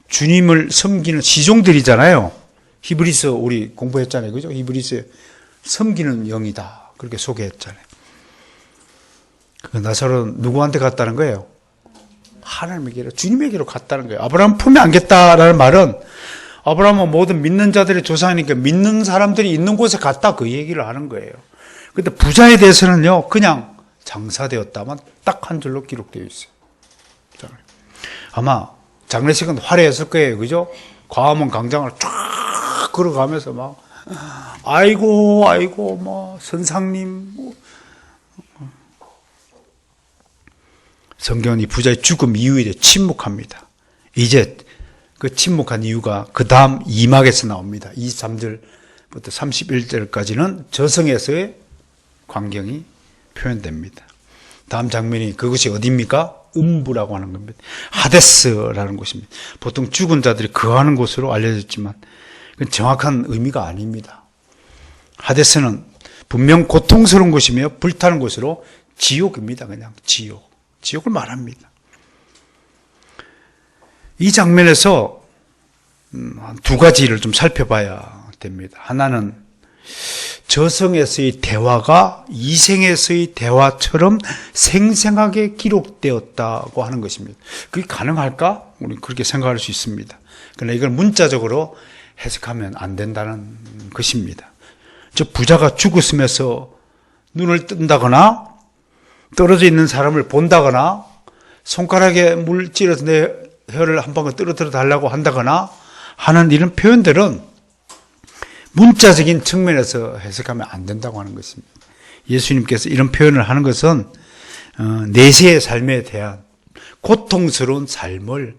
주님을 섬기는 시종들이잖아요. 히브리서 우리 공부했잖아요. 그죠? 히브리서에 섬기는 영이다. 그렇게 소개했잖아요. 그 나사로는 누구한테 갔다는 거예요? 하나님에게로, 주님에게로 갔다는 거예요. 아브라함 품에 안겼다라는 말은 아브라함은 모든 믿는 자들의 조상이니까 믿는 사람들이 있는 곳에 갔다 그 얘기를 하는 거예요. 근데 부자에 대해서는요, 그냥 장사되었다만 딱 한 줄로 기록되어 있어요. 아마 장례식은 화려했을 거예요. 그죠? 광화문 광장을 쫙 걸어가면서 막, 아이고, 뭐, 선상님. 성경은 이 부자의 죽음 이후에 침묵합니다. 이제 그 침묵한 이유가 그 다음 2막에서 나옵니다. 23절부터 31절까지는 저승에서의 광경이 표현됩니다. 다음 장면이 그것이 어디입니까? 음부라고 하는 겁니다. 하데스라는 곳입니다. 보통 죽은 자들이 거하는 곳으로 알려졌지만 그건 정확한 의미가 아닙니다. 하데스는 분명 고통스러운 곳이며 불타는 곳으로 지옥입니다. 그냥 지옥을 말합니다. 이 장면에서 두 가지를 좀 살펴봐야 됩니다. 하나는 저승에서의 대화가 이생에서의 대화처럼 생생하게 기록되었다고 하는 것입니다. 그게 가능할까? 우리 그렇게 생각할 수 있습니다. 그러나 이걸 문자적으로 해석하면 안 된다는 것입니다. 저 부자가 죽었으면서 눈을 뜬다거나 떨어져 있는 사람을 본다거나 손가락에 물 찔러서 내 혀를 한 방울 떨어뜨려 달라고 한다거나 하는 이런 표현들은 문자적인 측면에서 해석하면 안 된다고 하는 것입니다. 예수님께서 이런 표현을 하는 것은 내세의 삶에 대한 고통스러운 삶을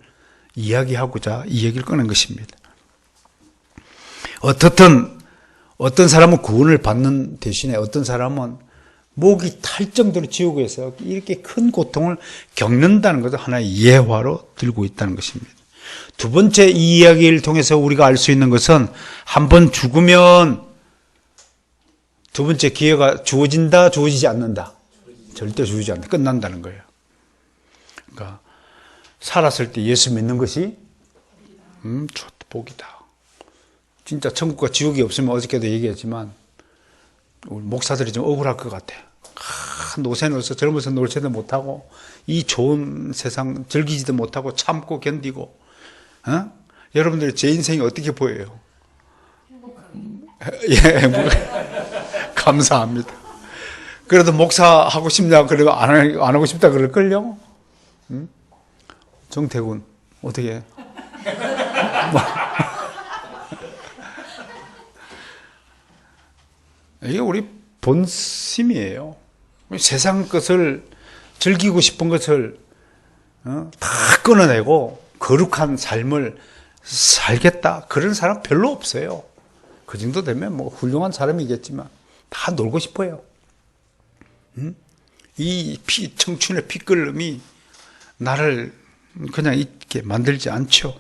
이야기하고자 이 얘기를 꺼낸 것입니다. 어떤 사람은 구원을 받는 대신에 어떤 사람은 목이 탈 정도로 지옥에서 이렇게 큰 고통을 겪는다는 것을 하나의 예화로 들고 있다는 것입니다. 두 번째 이 이야기를 통해서 우리가 알 수 있는 것은 한 번 죽으면 두 번째 기회가 주어진다, 주어지지 않는다. 절대 주어지지 않는다. 끝난다는 거예요. 그러니까 살았을 때 예수 믿는 것이 좋다, 복이다. 진짜 천국과 지옥이 없으면 어저께도 얘기했지만 우리 목사들이 좀 억울할 것 같아. 노세노서 젊어서 놀지도 못하고 이 좋은 세상 즐기지도 못하고 참고 견디고 여러분들이 제 인생이 어떻게 보여요? 예, 감사합니다. 그래도 목사 하고 싶냐 그러고 안 하고 싶다 그럴걸요? 정태군 어떻게 해? 이게 우리 본심이에요. 세상 것을 즐기고 싶은 것을 다 끊어내고 거룩한 삶을 살겠다. 그런 사람 별로 없어요. 그 정도 되면 뭐 훌륭한 사람이겠지만 다 놀고 싶어요. 이 청춘의 피끓음이 나를 그냥 있게 만들지 않죠.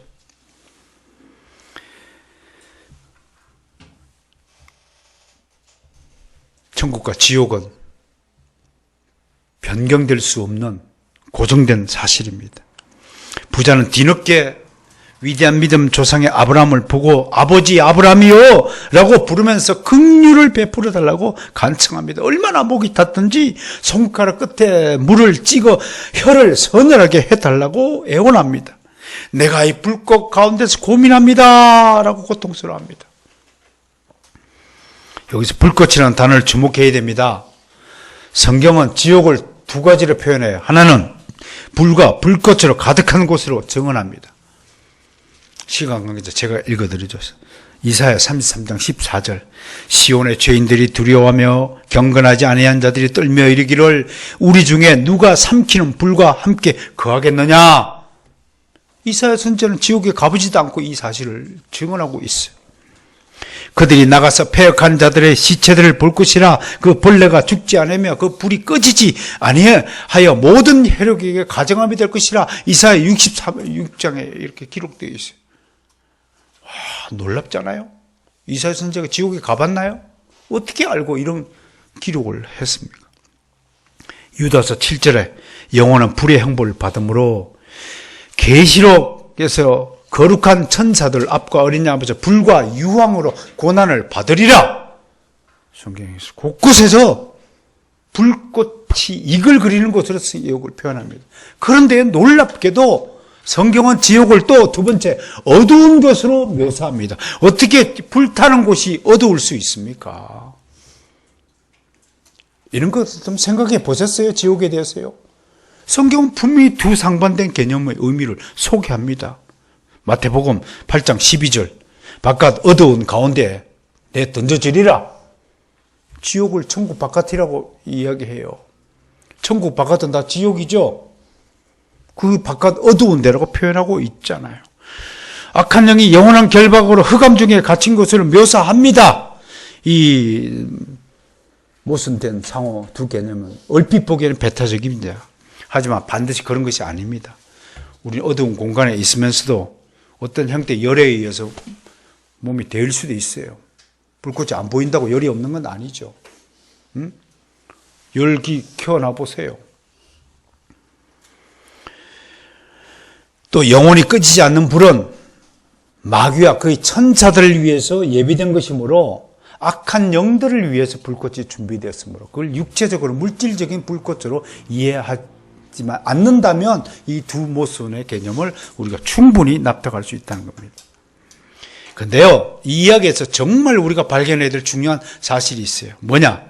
천국과 지옥은 변경될 수 없는 고정된 사실입니다. 부자는 뒤늦게 위대한 믿음 조상의 아브라함을 보고 아버지 아브라함이요 라고 부르면서 긍휼을 베풀어 달라고 간청합니다. 얼마나 목이 탔든지 손가락 끝에 물을 찍어 혀를 서늘하게 해달라고 애원합니다. 내가 이 불꽃 가운데서 고민합니다 라고 고통스러워합니다. 여기서 불꽃이라는 단어를 주목해야 됩니다. 성경은 지옥을 두 가지로 표현해요. 하나는 불과 불꽃으로 가득한 곳으로 증언합니다. 시간 관계자 제가 읽어드리죠. 이사야 33장 14절 시온의 죄인들이 두려워하며 경건하지 아니한 자들이 떨며 이르기를 우리 중에 누가 삼키는 불과 함께 거하겠느냐. 이사야 선지자는 지옥에 가보지도 않고 이 사실을 증언하고 있어요. 그들이 나가서 패역한 자들의 시체들을 볼 것이라 그 벌레가 죽지 않으며 그 불이 꺼지지 아니하여 모든 해력에게 가정함이 될 것이라 이사야 63장에 이렇게 기록되어 있어요. 놀랍잖아요. 이사야 선지자가 지옥에 가봤나요? 어떻게 알고 이런 기록을 했습니까? 유다서 7절에 영원한 불의 형벌을 받음으로 계시록에서 거룩한 천사들 앞과 어린 양 앞에서 불과 유황으로 고난을 받으리라. 성경에서 곳곳에서 불꽃이 이글 그리는 곳으로 지옥을 표현합니다. 그런데 놀랍게도 성경은 지옥을 또 두 번째 어두운 것으로 묘사합니다. 어떻게 불타는 곳이 어두울 수 있습니까? 이런 것 좀 생각해 보셨어요? 지옥에 대해서요? 성경은 분명히 두 상반된 개념의 의미를 소개합니다. 마태복음 8장 12절 바깥 어두운 가운데 내 던져지리라. 지옥을 천국 바깥이라고 이야기해요. 천국 바깥은 다 지옥이죠. 그 바깥 어두운 데라고 표현하고 있잖아요. 악한 영이 영원한 결박으로 흑암 중에 갇힌 것을 묘사합니다. 이 모순된 상호 두 개념은 얼핏 보기에는 배타적입니다. 하지만 반드시 그런 것이 아닙니다. 우리는 어두운 공간에 있으면서도 어떤 형태의 열에 의해서 몸이 데일 수도 있어요. 불꽃이 안 보인다고 열이 없는 건 아니죠. 열기 켜놔 보세요. 또 영원히 꺼지지 않는 불은 마귀와 그의 천사들을 위해서 예비된 것이므로 악한 영들을 위해서 불꽃이 준비되었으므로 그걸 육체적으로 물질적인 불꽃으로 이해하지만 않는다면 이 두 모순의 개념을 우리가 충분히 납득할 수 있다는 겁니다. 그런데요, 이 이야기에서 정말 우리가 발견해야 될 중요한 사실이 있어요. 뭐냐?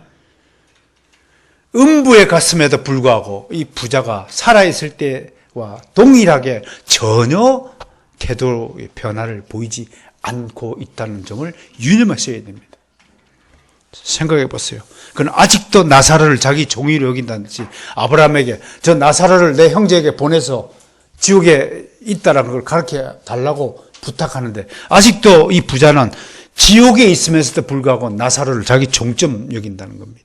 음부에 갔음에도 불구하고 이 부자가 살아있을 때와 동일하게 전혀 태도의 변화를 보이지 않고 있다는 점을 유념하셔야 됩니다. 생각해 보세요. 그는 아직도 나사로를 자기 종이로 여긴다든지 아브라함에게 저 나사로를 내 형제에게 보내서 지옥에 있다라는 걸 가르쳐 달라고 부탁하는데 아직도 이 부자는 지옥에 있으면서도 불구하고 나사로를 자기 종점 여긴다는 겁니다.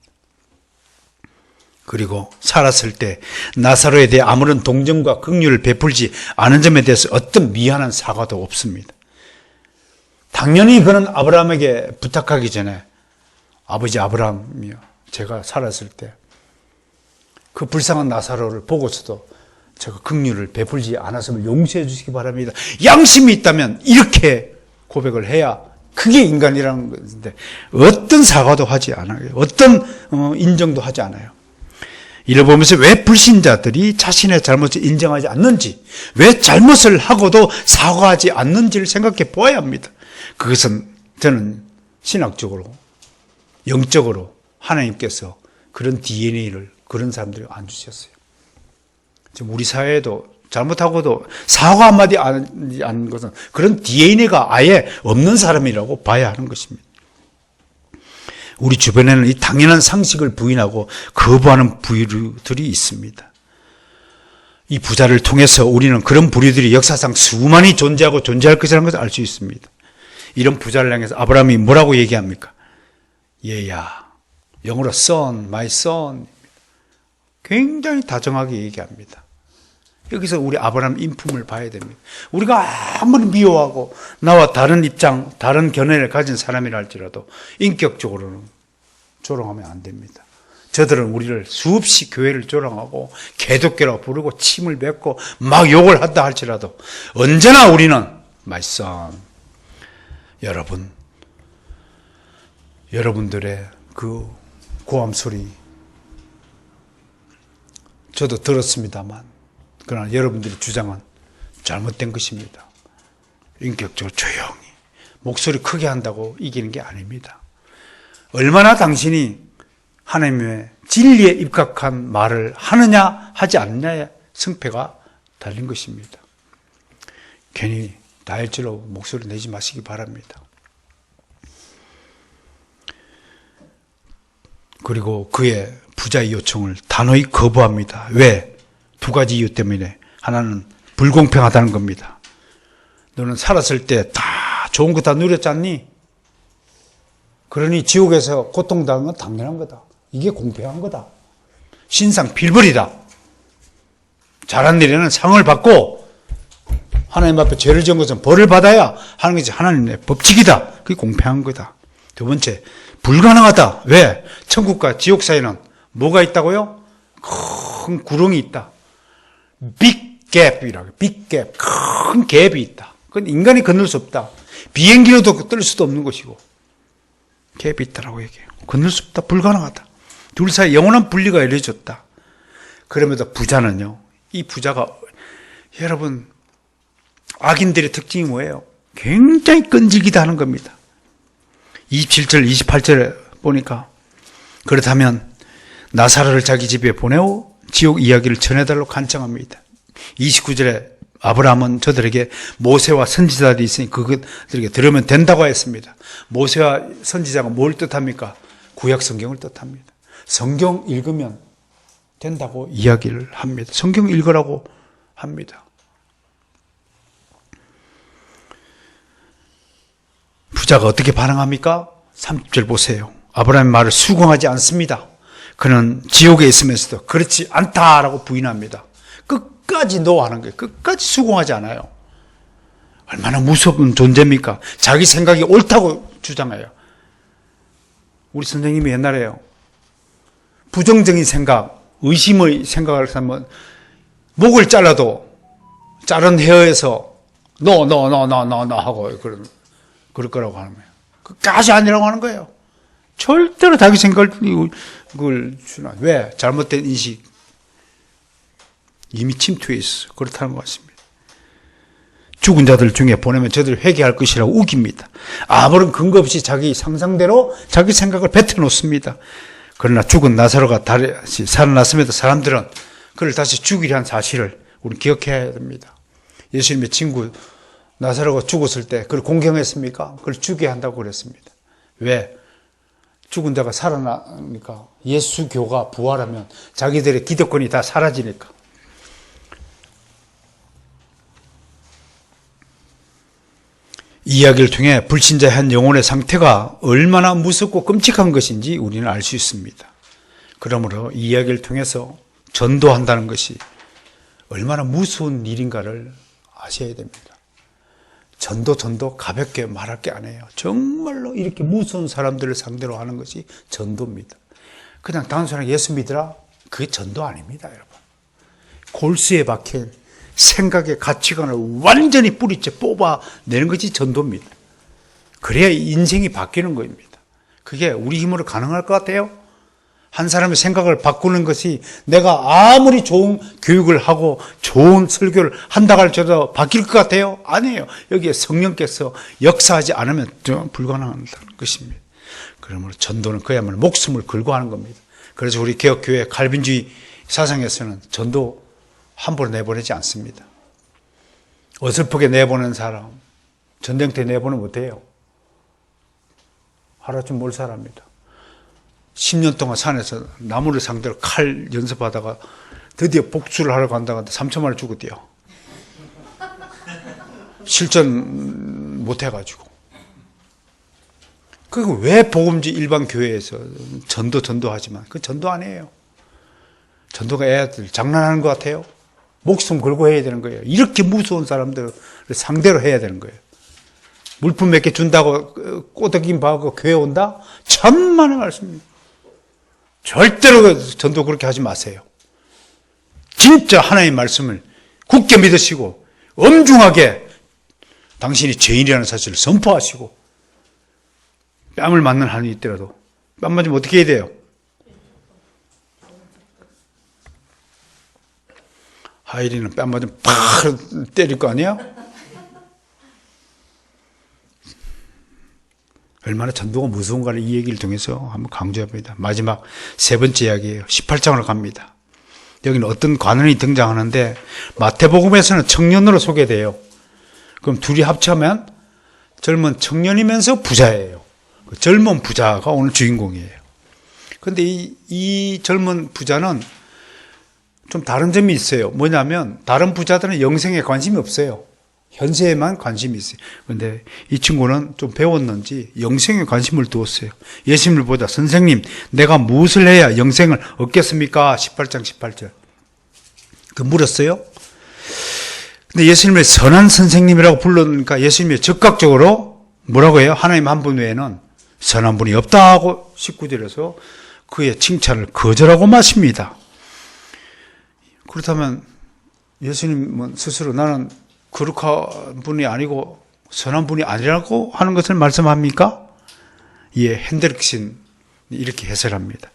그리고 살았을 때 나사로에 대해 아무런 동정과 긍휼을 베풀지 않은 점에 대해서 어떤 미안한 사과도 없습니다. 당연히 그는 아브라함에게 부탁하기 전에 아버지 아브라함이요, 제가 살았을 때 그 불쌍한 나사로를 보고서도 제가 긍휼을 베풀지 않았음을 용서해 주시기 바랍니다. 양심이 있다면 이렇게 고백을 해야 그게 인간이라는 것인데 어떤 사과도 하지 않아요. 어떤 인정도 하지 않아요. 이를 보면서 왜 불신자들이 자신의 잘못을 인정하지 않는지, 왜 잘못을 하고도 사과하지 않는지를 생각해 보아야 합니다. 그것은 저는 신학적으로, 영적으로 하나님께서 그런 DNA를 그런 사람들이 안 주셨어요. 지금 우리 사회에도 잘못하고도 사과 한마디 하지 않는 것은 그런 DNA가 아예 없는 사람이라고 봐야 하는 것입니다. 우리 주변에는 이 당연한 상식을 부인하고 거부하는 부류들이 있습니다. 이 부자를 통해서 우리는 그런 부류들이 역사상 수많이 존재하고 존재할 것이라는 것을 알 수 있습니다. 이런 부자를 향해서 아브라함이 뭐라고 얘기합니까? 얘야, 영어로 son, my son. 굉장히 다정하게 얘기합니다. 여기서 우리 아브라함 인품을 봐야 됩니다. 우리가 아무리 미워하고 나와 다른 입장, 다른 견해를 가진 사람이라 할지라도 인격적으로는 조롱하면 안 됩니다. 저들은 우리를 수없이 교회를 조롱하고 개독교라고 부르고 침을 뱉고 막 욕을 한다 할지라도 언제나 우리는 말씀 여러분들의 그 고함 소리 저도 들었습니다만 그러나 여러분들의 주장은 잘못된 것입니다. 인격적으로 조용히 목소리 크게 한다고 이기는 게 아닙니다. 얼마나 당신이 하나님의 진리에 입각한 말을 하느냐 하지 않느냐의 승패가 달린 것입니다. 괜히 다혈질로 목소리 내지 마시기 바랍니다. 그리고 그의 부자의 요청을 단호히 거부합니다. 왜? 두 가지 이유 때문에. 하나는 불공평하다는 겁니다. 너는 살았을 때 다 좋은 거 다 누렸잖니? 그러니 지옥에서 고통당하는 건 당연한 거다. 이게 공평한 거다. 신상 필벌이다. 잘한 일에는 상을 받고 하나님 앞에 죄를 지은 것은 벌을 받아야 하는 것이 하나님의 법칙이다. 그게 공평한 거다. 두 번째, 불가능하다. 왜? 천국과 지옥 사이는 뭐가 있다고요? 큰 구렁이 있다. 빅 갭이라고. 빅 갭. 큰 갭이 있다. 그건 인간이 건널 수 없다. 비행기로도 뜰 수도 없는 것이고. 갭이 있다라고 얘기해요. 건널 수 없다. 불가능하다. 둘 사이 영원한 분리가 이루어졌다. 그럼에도 부자는요. 이 부자가 여러분 악인들의 특징이 뭐예요? 굉장히 끈질기다 하는 겁니다. 27절, 28절에 보니까 그렇다면 나사로를 자기 집에 보내오 지옥 이야기를 전해달라고 간청합니다. 29절에 아브라함은 저들에게 모세와 선지자들이 있으니 그것들에게 들으면 된다고 했습니다. 모세와 선지자가 뭘 뜻합니까? 구약 성경을 뜻합니다. 성경 읽으면 된다고 이야기를 합니다. 성경 읽으라고 합니다. 부자가 어떻게 반응합니까? 30절 보세요. 아브라함의 말을 수긍하지 않습니다. 그는 지옥에 있으면서도 그렇지 않다라고 부인합니다. 끝까지 노하는 거예요. 끝까지 수긍하지 않아요. 얼마나 무서운 존재입니까? 자기 생각이 옳다고 주장해요. 우리 선생님이 옛날에요. 부정적인 생각, 의심의 생각을 하면 목을 잘라도 자른 헤어에서 no 하고 그럴 거라고 하는 거예요. 끝까지 아니라고 하는 거예요. 절대로 자기 생각을 주나. 왜? 잘못된 인식. 이미 침투해 있어. 그렇다는 것 같습니다. 죽은 자들 중에 보내면 저들 회개할 것이라고 우깁니다. 아무런 근거 없이 자기 상상대로 자기 생각을 뱉어놓습니다. 그러나 죽은 나사로가 다시 살아났음에도 사람들은 그를 다시 죽이려 한 사실을 우리 기억해야 됩니다. 예수님의 친구 나사로가 죽었을 때 그걸 공경했습니까? 그걸 죽여야 한다고 그랬습니다. 왜? 죽은 자가 살아나니까 예수교가 부활하면 자기들의 기득권이 다 사라지니까. 이 이야기를 통해 불신자의 한 영혼의 상태가 얼마나 무섭고 끔찍한 것인지 우리는 알 수 있습니다. 그러므로 이 이야기를 통해서 전도한다는 것이 얼마나 무서운 일인가를 아셔야 됩니다. 전도 가볍게 말할 게 아니에요. 정말로 이렇게 무서운 사람들을 상대로 하는 것이 전도입니다. 그냥 단순하게 예수 믿으라? 그게 전도 아닙니다, 여러분. 골수에 박힌 생각의 가치관을 완전히 뿌리째 뽑아내는 것이 전도입니다. 그래야 인생이 바뀌는 겁니다. 그게 우리 힘으로 가능할 것 같아요? 한 사람의 생각을 바꾸는 것이 내가 아무리 좋은 교육을 하고 좋은 설교를 한다고 할지라도 바뀔 것 같아요? 아니에요. 여기에 성령께서 역사하지 않으면 불가능한 것입니다. 그러므로 전도는 그야말로 목숨을 걸고 하는 겁니다. 그래서 우리 개혁교회 칼빈주의 사상에서는 전도 함부로 내보내지 않습니다. 어설프게 내보낸 사람, 전쟁터에 내보내면 못해요. 하루쯤 몰살합니다. 10년 동안 산에서 나무를 상대로 칼 연습하다가 드디어 복수를 하러 간다고 하는데 3천 마리 죽었대요. 실전 못해가지고. 그리고 왜 복음지 일반 교회에서 전도하지만 그 전도 아니에요. 전도가 애들 장난하는 것 같아요. 목숨 걸고 해야 되는 거예요. 이렇게 무서운 사람들을 상대로 해야 되는 거예요. 물품 몇 개 준다고 꼬드김 봐고 교회 온다? 천만의 말씀입니다. 절대로 전도 그렇게 하지 마세요. 진짜 하나님의 말씀을 굳게 믿으시고 엄중하게 당신이 죄인이라는 사실을 선포하시고 뺨을 맞는 한이 있더라도 뺨 맞으면 어떻게 해야 돼요? 하일이는 뺨 맞으면 팍 때릴 거 아니에요? 얼마나 전도가 무서운가를 이 얘기를 통해서 한번 강조해봅니다. 마지막 세 번째 이야기예요. 18장으로 갑니다. 여기는 어떤 관원이 등장하는데 마태복음에서는 청년으로 소개돼요. 그럼 둘이 합치면 젊은 청년이면서 부자예요. 그 젊은 부자가 오늘 주인공이에요. 그런데 이 젊은 부자는 좀 다른 점이 있어요. 뭐냐면 다른 부자들은 영생에 관심이 없어요. 현세에만 관심이 있어요. 그런데 이 친구는 좀 배웠는지 영생에 관심을 두었어요. 예수님을 보자. 선생님, 내가 무엇을 해야 영생을 얻겠습니까? 18장 18절. 그 물었어요. 근데 예수님을 선한 선생님이라고 부르니까 예수님이 즉각적으로 뭐라고 해요? 하나님 한 분 외에는 선한 분이 없다고 19절에서 그의 칭찬을 거절하고 마십니다. 그렇다면 예수님은 스스로 나는 거룩한 분이 아니고 선한 분이 아니라고 하는 것을 말씀합니까? 예, 핸드릭신 이렇게 해설합니다.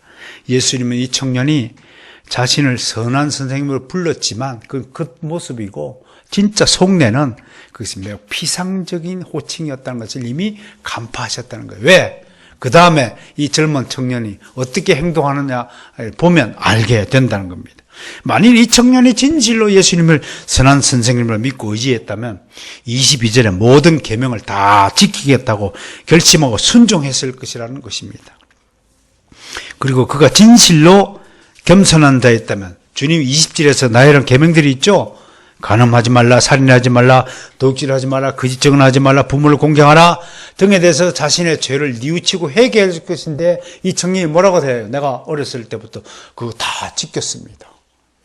예수님은 이 청년이 자신을 선한 선생님으로 불렀지만 그 모습이고 진짜 속내는 그것이 매우 피상적인 호칭이었다는 것을 이미 간파하셨다는 거예요. 왜? 그 다음에 이 젊은 청년이 어떻게 행동하느냐 보면 알게 된다는 겁니다. 만일 이 청년이 진실로 예수님을 선한 선생님으로 믿고 의지했다면 22절에 모든 계명을 다 지키겠다고 결심하고 순종했을 것이라는 것입니다. 그리고 그가 진실로 겸손한 자였다면 주님 20절에서 나열한 계명들이 있죠. 간음하지 말라, 살인하지 말라, 도둑질하지 말라, 거짓 증언하지 말라, 부모를 공경하라 등에 대해서 자신의 죄를 뉘우치고 회개할 것인데 이 청년이 뭐라고 해요? 내가 어렸을 때부터 그거 다 지켰습니다.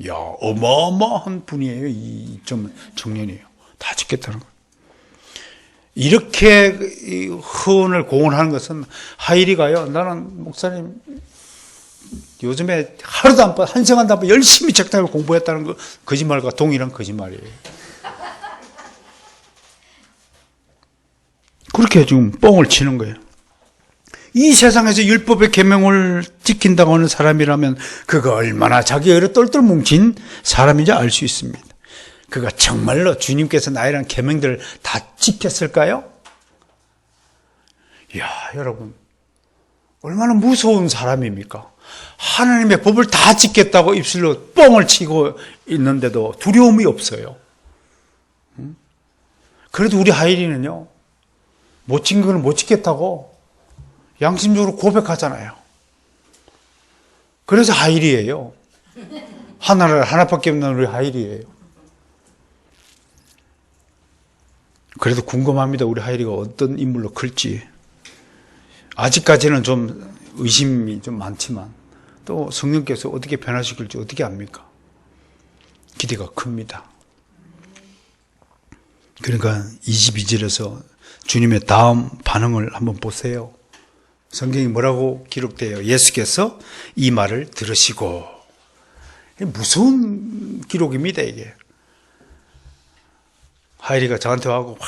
야, 어마어마한 분이에요. 이 청년이에요. 다 지켰다는 거예요. 이렇게 헌을 공헌하는 것은 하일이가요. 나는 목사님 요즘에 하루도 안 빠, 한 시간도 안 빠, 열심히 책상을 공부했다는 거 거짓말과 동일한 거짓말이에요. 그렇게 지금 뻥을 치는 거예요. 이 세상에서 율법의 계명을 지킨다고 하는 사람이라면 그가 얼마나 자기 의로 똘똘 뭉친 사람인지 알 수 있습니다. 그가 정말로 주님께서 나이란 계명들을 다 지켰을까요? 이야, 여러분 얼마나 무서운 사람입니까? 하나님의 법을 다 지켰다고 입술로 뻥을 치고 있는데도 두려움이 없어요. 그래도 우리 하일이는요, 못 지킨 거는 못 지켰다고 양심적으로 고백하잖아요. 그래서 하일이에요. 하나밖에 없는 우리 하일이에요. 그래도 궁금합니다. 우리 하일이가 어떤 인물로 클지. 아직까지는 좀 의심이 좀 많지만 또 성령께서 어떻게 변화시킬지 어떻게 압니까? 기대가 큽니다. 그러니까 22절에서 주님의 다음 반응을 한번 보세요. 성경이 뭐라고 기록돼요? 예수께서 이 말을 들으시고. 무서운 기록입니다, 이게. 하일이가 저한테 하고,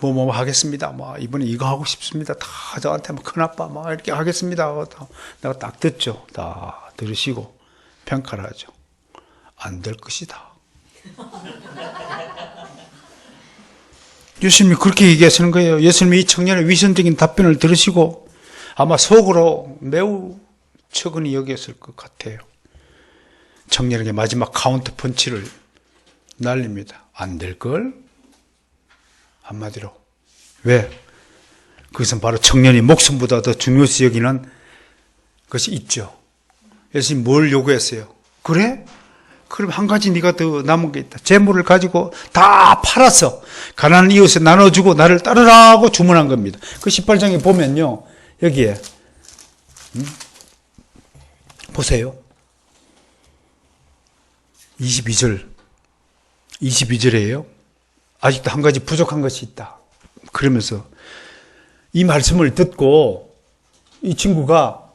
뭐 하겠습니다. 이번에 이거 하고 싶습니다. 다 저한테 큰아빠, 이렇게 하겠습니다. 내가 딱 듣죠. 다 들으시고 평가를 하죠. 안 될 것이다. 예수님이 그렇게 얘기하시는 거예요. 예수님이 이 청년의 위선적인 답변을 들으시고 아마 속으로 매우 처근히 여겼을 것 같아요. 청년에게 마지막 카운트 펀치를 날립니다. 안 될걸? 한마디로. 왜? 그것은 바로 청년이 목숨보다 더 중요시 여기는 것이 있죠. 예수님 뭘 요구했어요? 그래? 그럼 한 가지 네가 더 남은 게 있다. 재물을 가지고 다 팔아서 가난한 이웃에 나눠주고 나를 따르라고 주문한 겁니다. 그 18장에 보면요. 여기에 보세요. 22절이에요. 아직도 한 가지 부족한 것이 있다. 그러면서 이 말씀을 듣고 이 친구가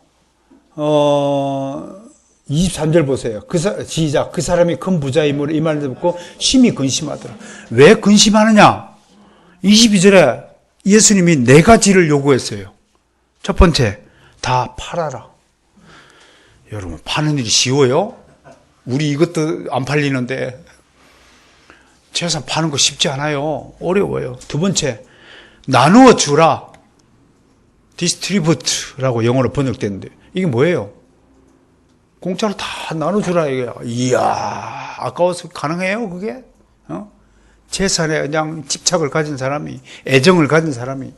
23절 보세요. 시작. 그 사람이 큰 부자임으로 이 말을 듣고 심히 근심하더라. 왜 근심하느냐? 22절에 예수님이 네 가지를 요구했어요. 첫 번째, 다 팔아라. 여러분, 파는 일이 쉬워요? 우리 이것도 안 팔리는데 재산 파는 거 쉽지 않아요. 어려워요. 두 번째, 나누어 주라. 디스트리뷰트라고 영어로 번역됐는데 이게 뭐예요? 공짜로 다 나눠주라 이게. 이야, 아까워서 가능해요 그게? 재산에 그냥 집착을 가진 사람이, 애정을 가진 사람이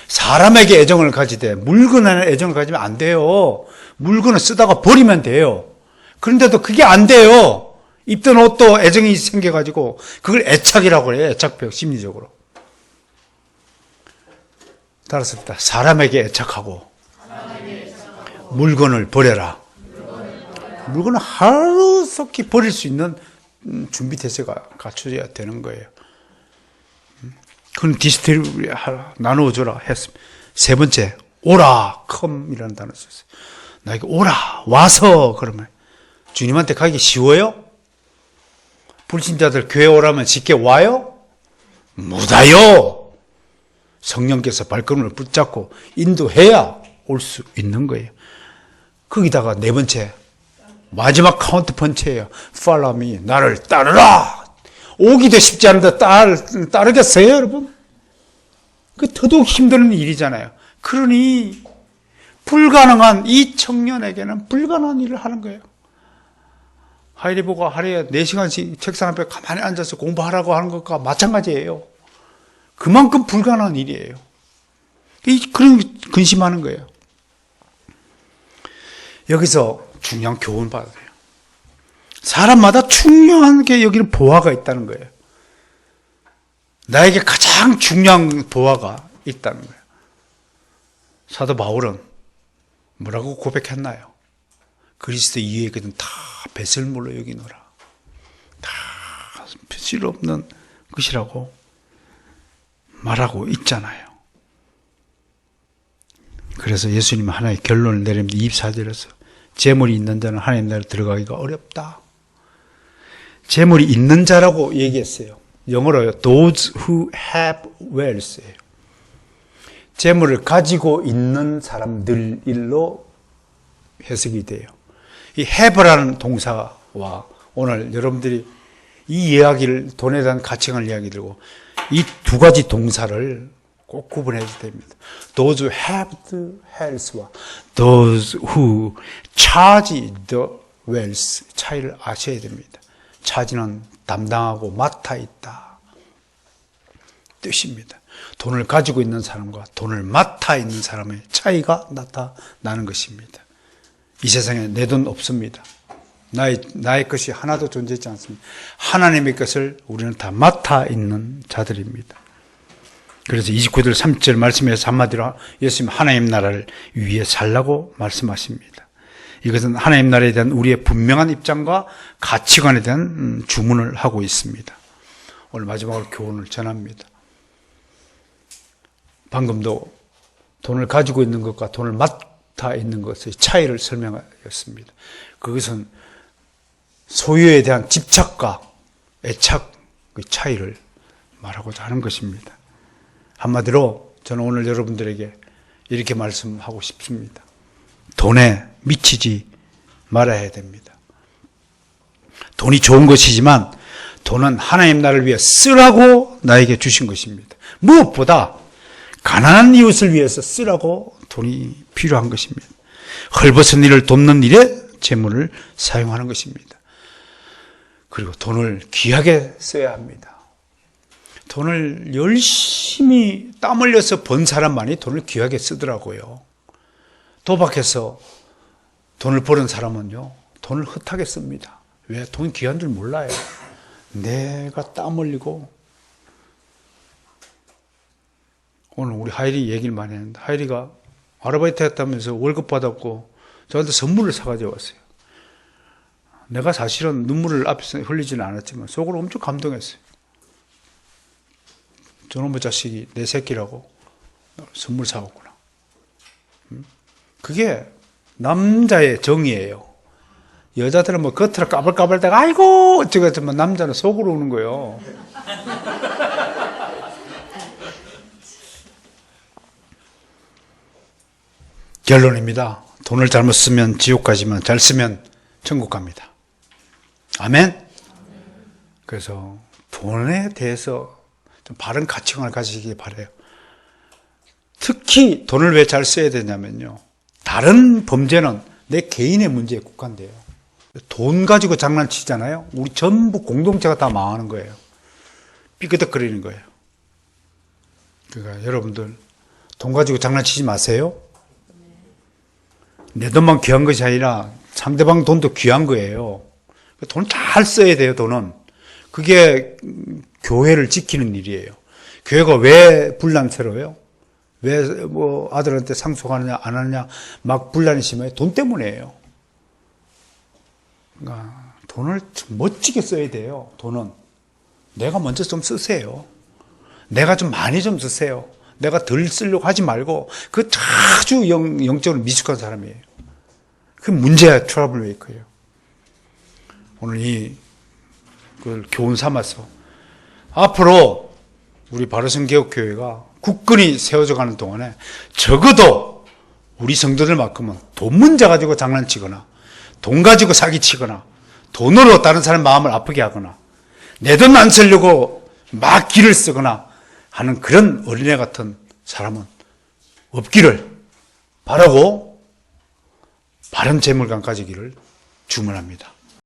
사람에게 애정을 가지되 물건에 애정을 가지면 안 돼요. 물건을 쓰다가 버리면 돼요. 그런데도 그게 안 돼요. 입던 옷도 애정이 생겨가지고 그걸 애착이라고 해요. 애착병, 심리적으로. 따라서입니다. 사람에게 애착하고 물건을 버려라. 물건을 하루속히 버릴 수 있는 준비 태세가 갖춰져야 되는 거예요. 그건 디스트리뷰 나누어줘라 했습니다. 세 번째, 오라, 컴이라는 단어 썼어요. 나에게 오라, 와서. 그러면 주님한테 가기 쉬워요? 불신자들 교회 오라면 쉽게 와요? 못와요. 성령께서 발걸음을 붙잡고 인도해야 올 수 있는 거예요. 거기다가 네 번째, 마지막 카운트 펀치예요. Follow me. 나를 따르라. 오기도 쉽지 않은데 따르겠어요, 여러분? 그 더더욱 힘든 일이잖아요. 그러니 불가능한 이 청년에게는 불가능한 일을 하는 거예요. 하이리보가 하루에 4시간씩 책상 앞에 가만히 앉아서 공부하라고 하는 것과 마찬가지예요. 그만큼 불가능한 일이에요. 그런 근심하는 거예요. 여기서 중요한 교훈 받아야 돼요. 사람마다 중요한 게 여기는 보화가 있다는 거예요. 나에게 가장 중요한 보화가 있다는 거예요. 사도 바울은 뭐라고 고백했나요? 그리스도 이외의 것은 다 배설물로 여기노라. 다 필요없는 것이라고 말하고 있잖아요. 그래서 예수님은 하나의 결론을 내립니다. 24절에서 재물이 있는 자는 하나님 나라에 들어가기가 어렵다. 재물이 있는 자라고 얘기했어요. 영어로요. Those who have wealth예요. 재물을 가지고 있는 사람들로 해석이 돼요. 이 have라는 동사와 오늘 여러분들이 이 이야기를, 돈에 대한 가치관을 이야기 들고 이 두 가지 동사를 꼭 구분해야 됩니다. Those who have the health와 those who charge the wealth 차이를 아셔야 됩니다. 차지는 담당하고 맡아 있다 뜻입니다. 돈을 가지고 있는 사람과 돈을 맡아 있는 사람의 차이가 나타나는 것입니다. 이 세상에 내 돈 없습니다. 나의 것이 하나도 존재하지 않습니다. 하나님의 것을 우리는 다 맡아 있는 자들입니다. 그래서 29절 30절 말씀에서 한마디로 예수님 하나님 나라를 위해 살라고 말씀하십니다. 이것은 하나님 나라에 대한 우리의 분명한 입장과 가치관에 대한 주문을 하고 있습니다. 오늘 마지막으로 교훈을 전합니다. 방금도 돈을 가지고 있는 것과 돈을 맡아 있는 것의 차이를 설명하였습니다. 그것은 소유에 대한 집착과 애착의 차이를 말하고자 하는 것입니다. 한마디로 저는 오늘 여러분들에게 이렇게 말씀하고 싶습니다. 돈에 미치지 말아야 됩니다. 돈이 좋은 것이지만 돈은 하나님 나라를 위해 쓰라고 나에게 주신 것입니다. 무엇보다 가난한 이웃을 위해서 쓰라고 돈이 필요한 것입니다. 헐벗은 일을 돕는 일에 재물을 사용하는 것입니다. 그리고 돈을 귀하게 써야 합니다. 돈을 열심히 땀 흘려서 번 사람만이 돈을 귀하게 쓰더라고요. 도박해서 돈을 버는 사람은요, 돈을 헛하게 씁니다. 왜? 돈이 귀한 줄 몰라요. 내가 땀 흘리고, 오늘 우리 하이리 얘기를 많이 했는데, 하이리가 아르바이트 했다면서 월급 받았고, 저한테 선물을 사가지고 왔어요. 내가 사실은 눈물을 앞에서 흘리지는 않았지만, 속으로 엄청 감동했어요. 저놈의 자식이 내 새끼라고 선물 사왔구나. 그게 남자의 정의예요. 여자들은 뭐 겉으로 까불까불다가 아이고 어쩌고 저쩌고 남자는 속으로 우는 거예요. 결론입니다. 돈을 잘못 쓰면 지옥 가지만 잘 쓰면 천국 갑니다. 아멘? 그래서 돈에 대해서 좀 바른 가치관을 가지시기 바라요. 특히 돈을 왜 잘 써야 되냐면요. 다른 범죄는 내 개인의 문제에 국한돼요. 돈 가지고 장난치잖아요. 우리 전부 공동체가 다 망하는 거예요. 삐끄덕거리는 거예요. 그러니까 여러분들 돈 가지고 장난치지 마세요. 내 돈만 귀한 것이 아니라 상대방 돈도 귀한 거예요. 돈 잘 써야 돼요, 돈은. 그게 교회를 지키는 일이에요. 교회가 왜 분란스러워요? 왜 뭐 아들한테 상속하느냐 안 하느냐 막 분란이 심해요? 돈 때문이에요. 그러니까 돈을 좀 멋지게 써야 돼요. 돈은 내가 먼저 좀 쓰세요. 내가 좀 많이 좀 쓰세요. 내가 덜 쓰려고 하지 말고 그 아주 영적으로 미숙한 사람이에요. 그 문제야. 트러블 메이커예요. 오늘 그걸 교훈 삼아서 앞으로 우리 바르선개혁교회가 굳건히 세워져 가는 동안에 적어도 우리 성도들만큼은 돈 문제 가지고 장난치거나 돈 가지고 사기치거나 돈으로 다른 사람 마음을 아프게 하거나 내 돈 안 쓰려고 막 기를 쓰거나 하는 그런 어린애 같은 사람은 없기를 바라고 바른 재물관 가지기를 주문합니다.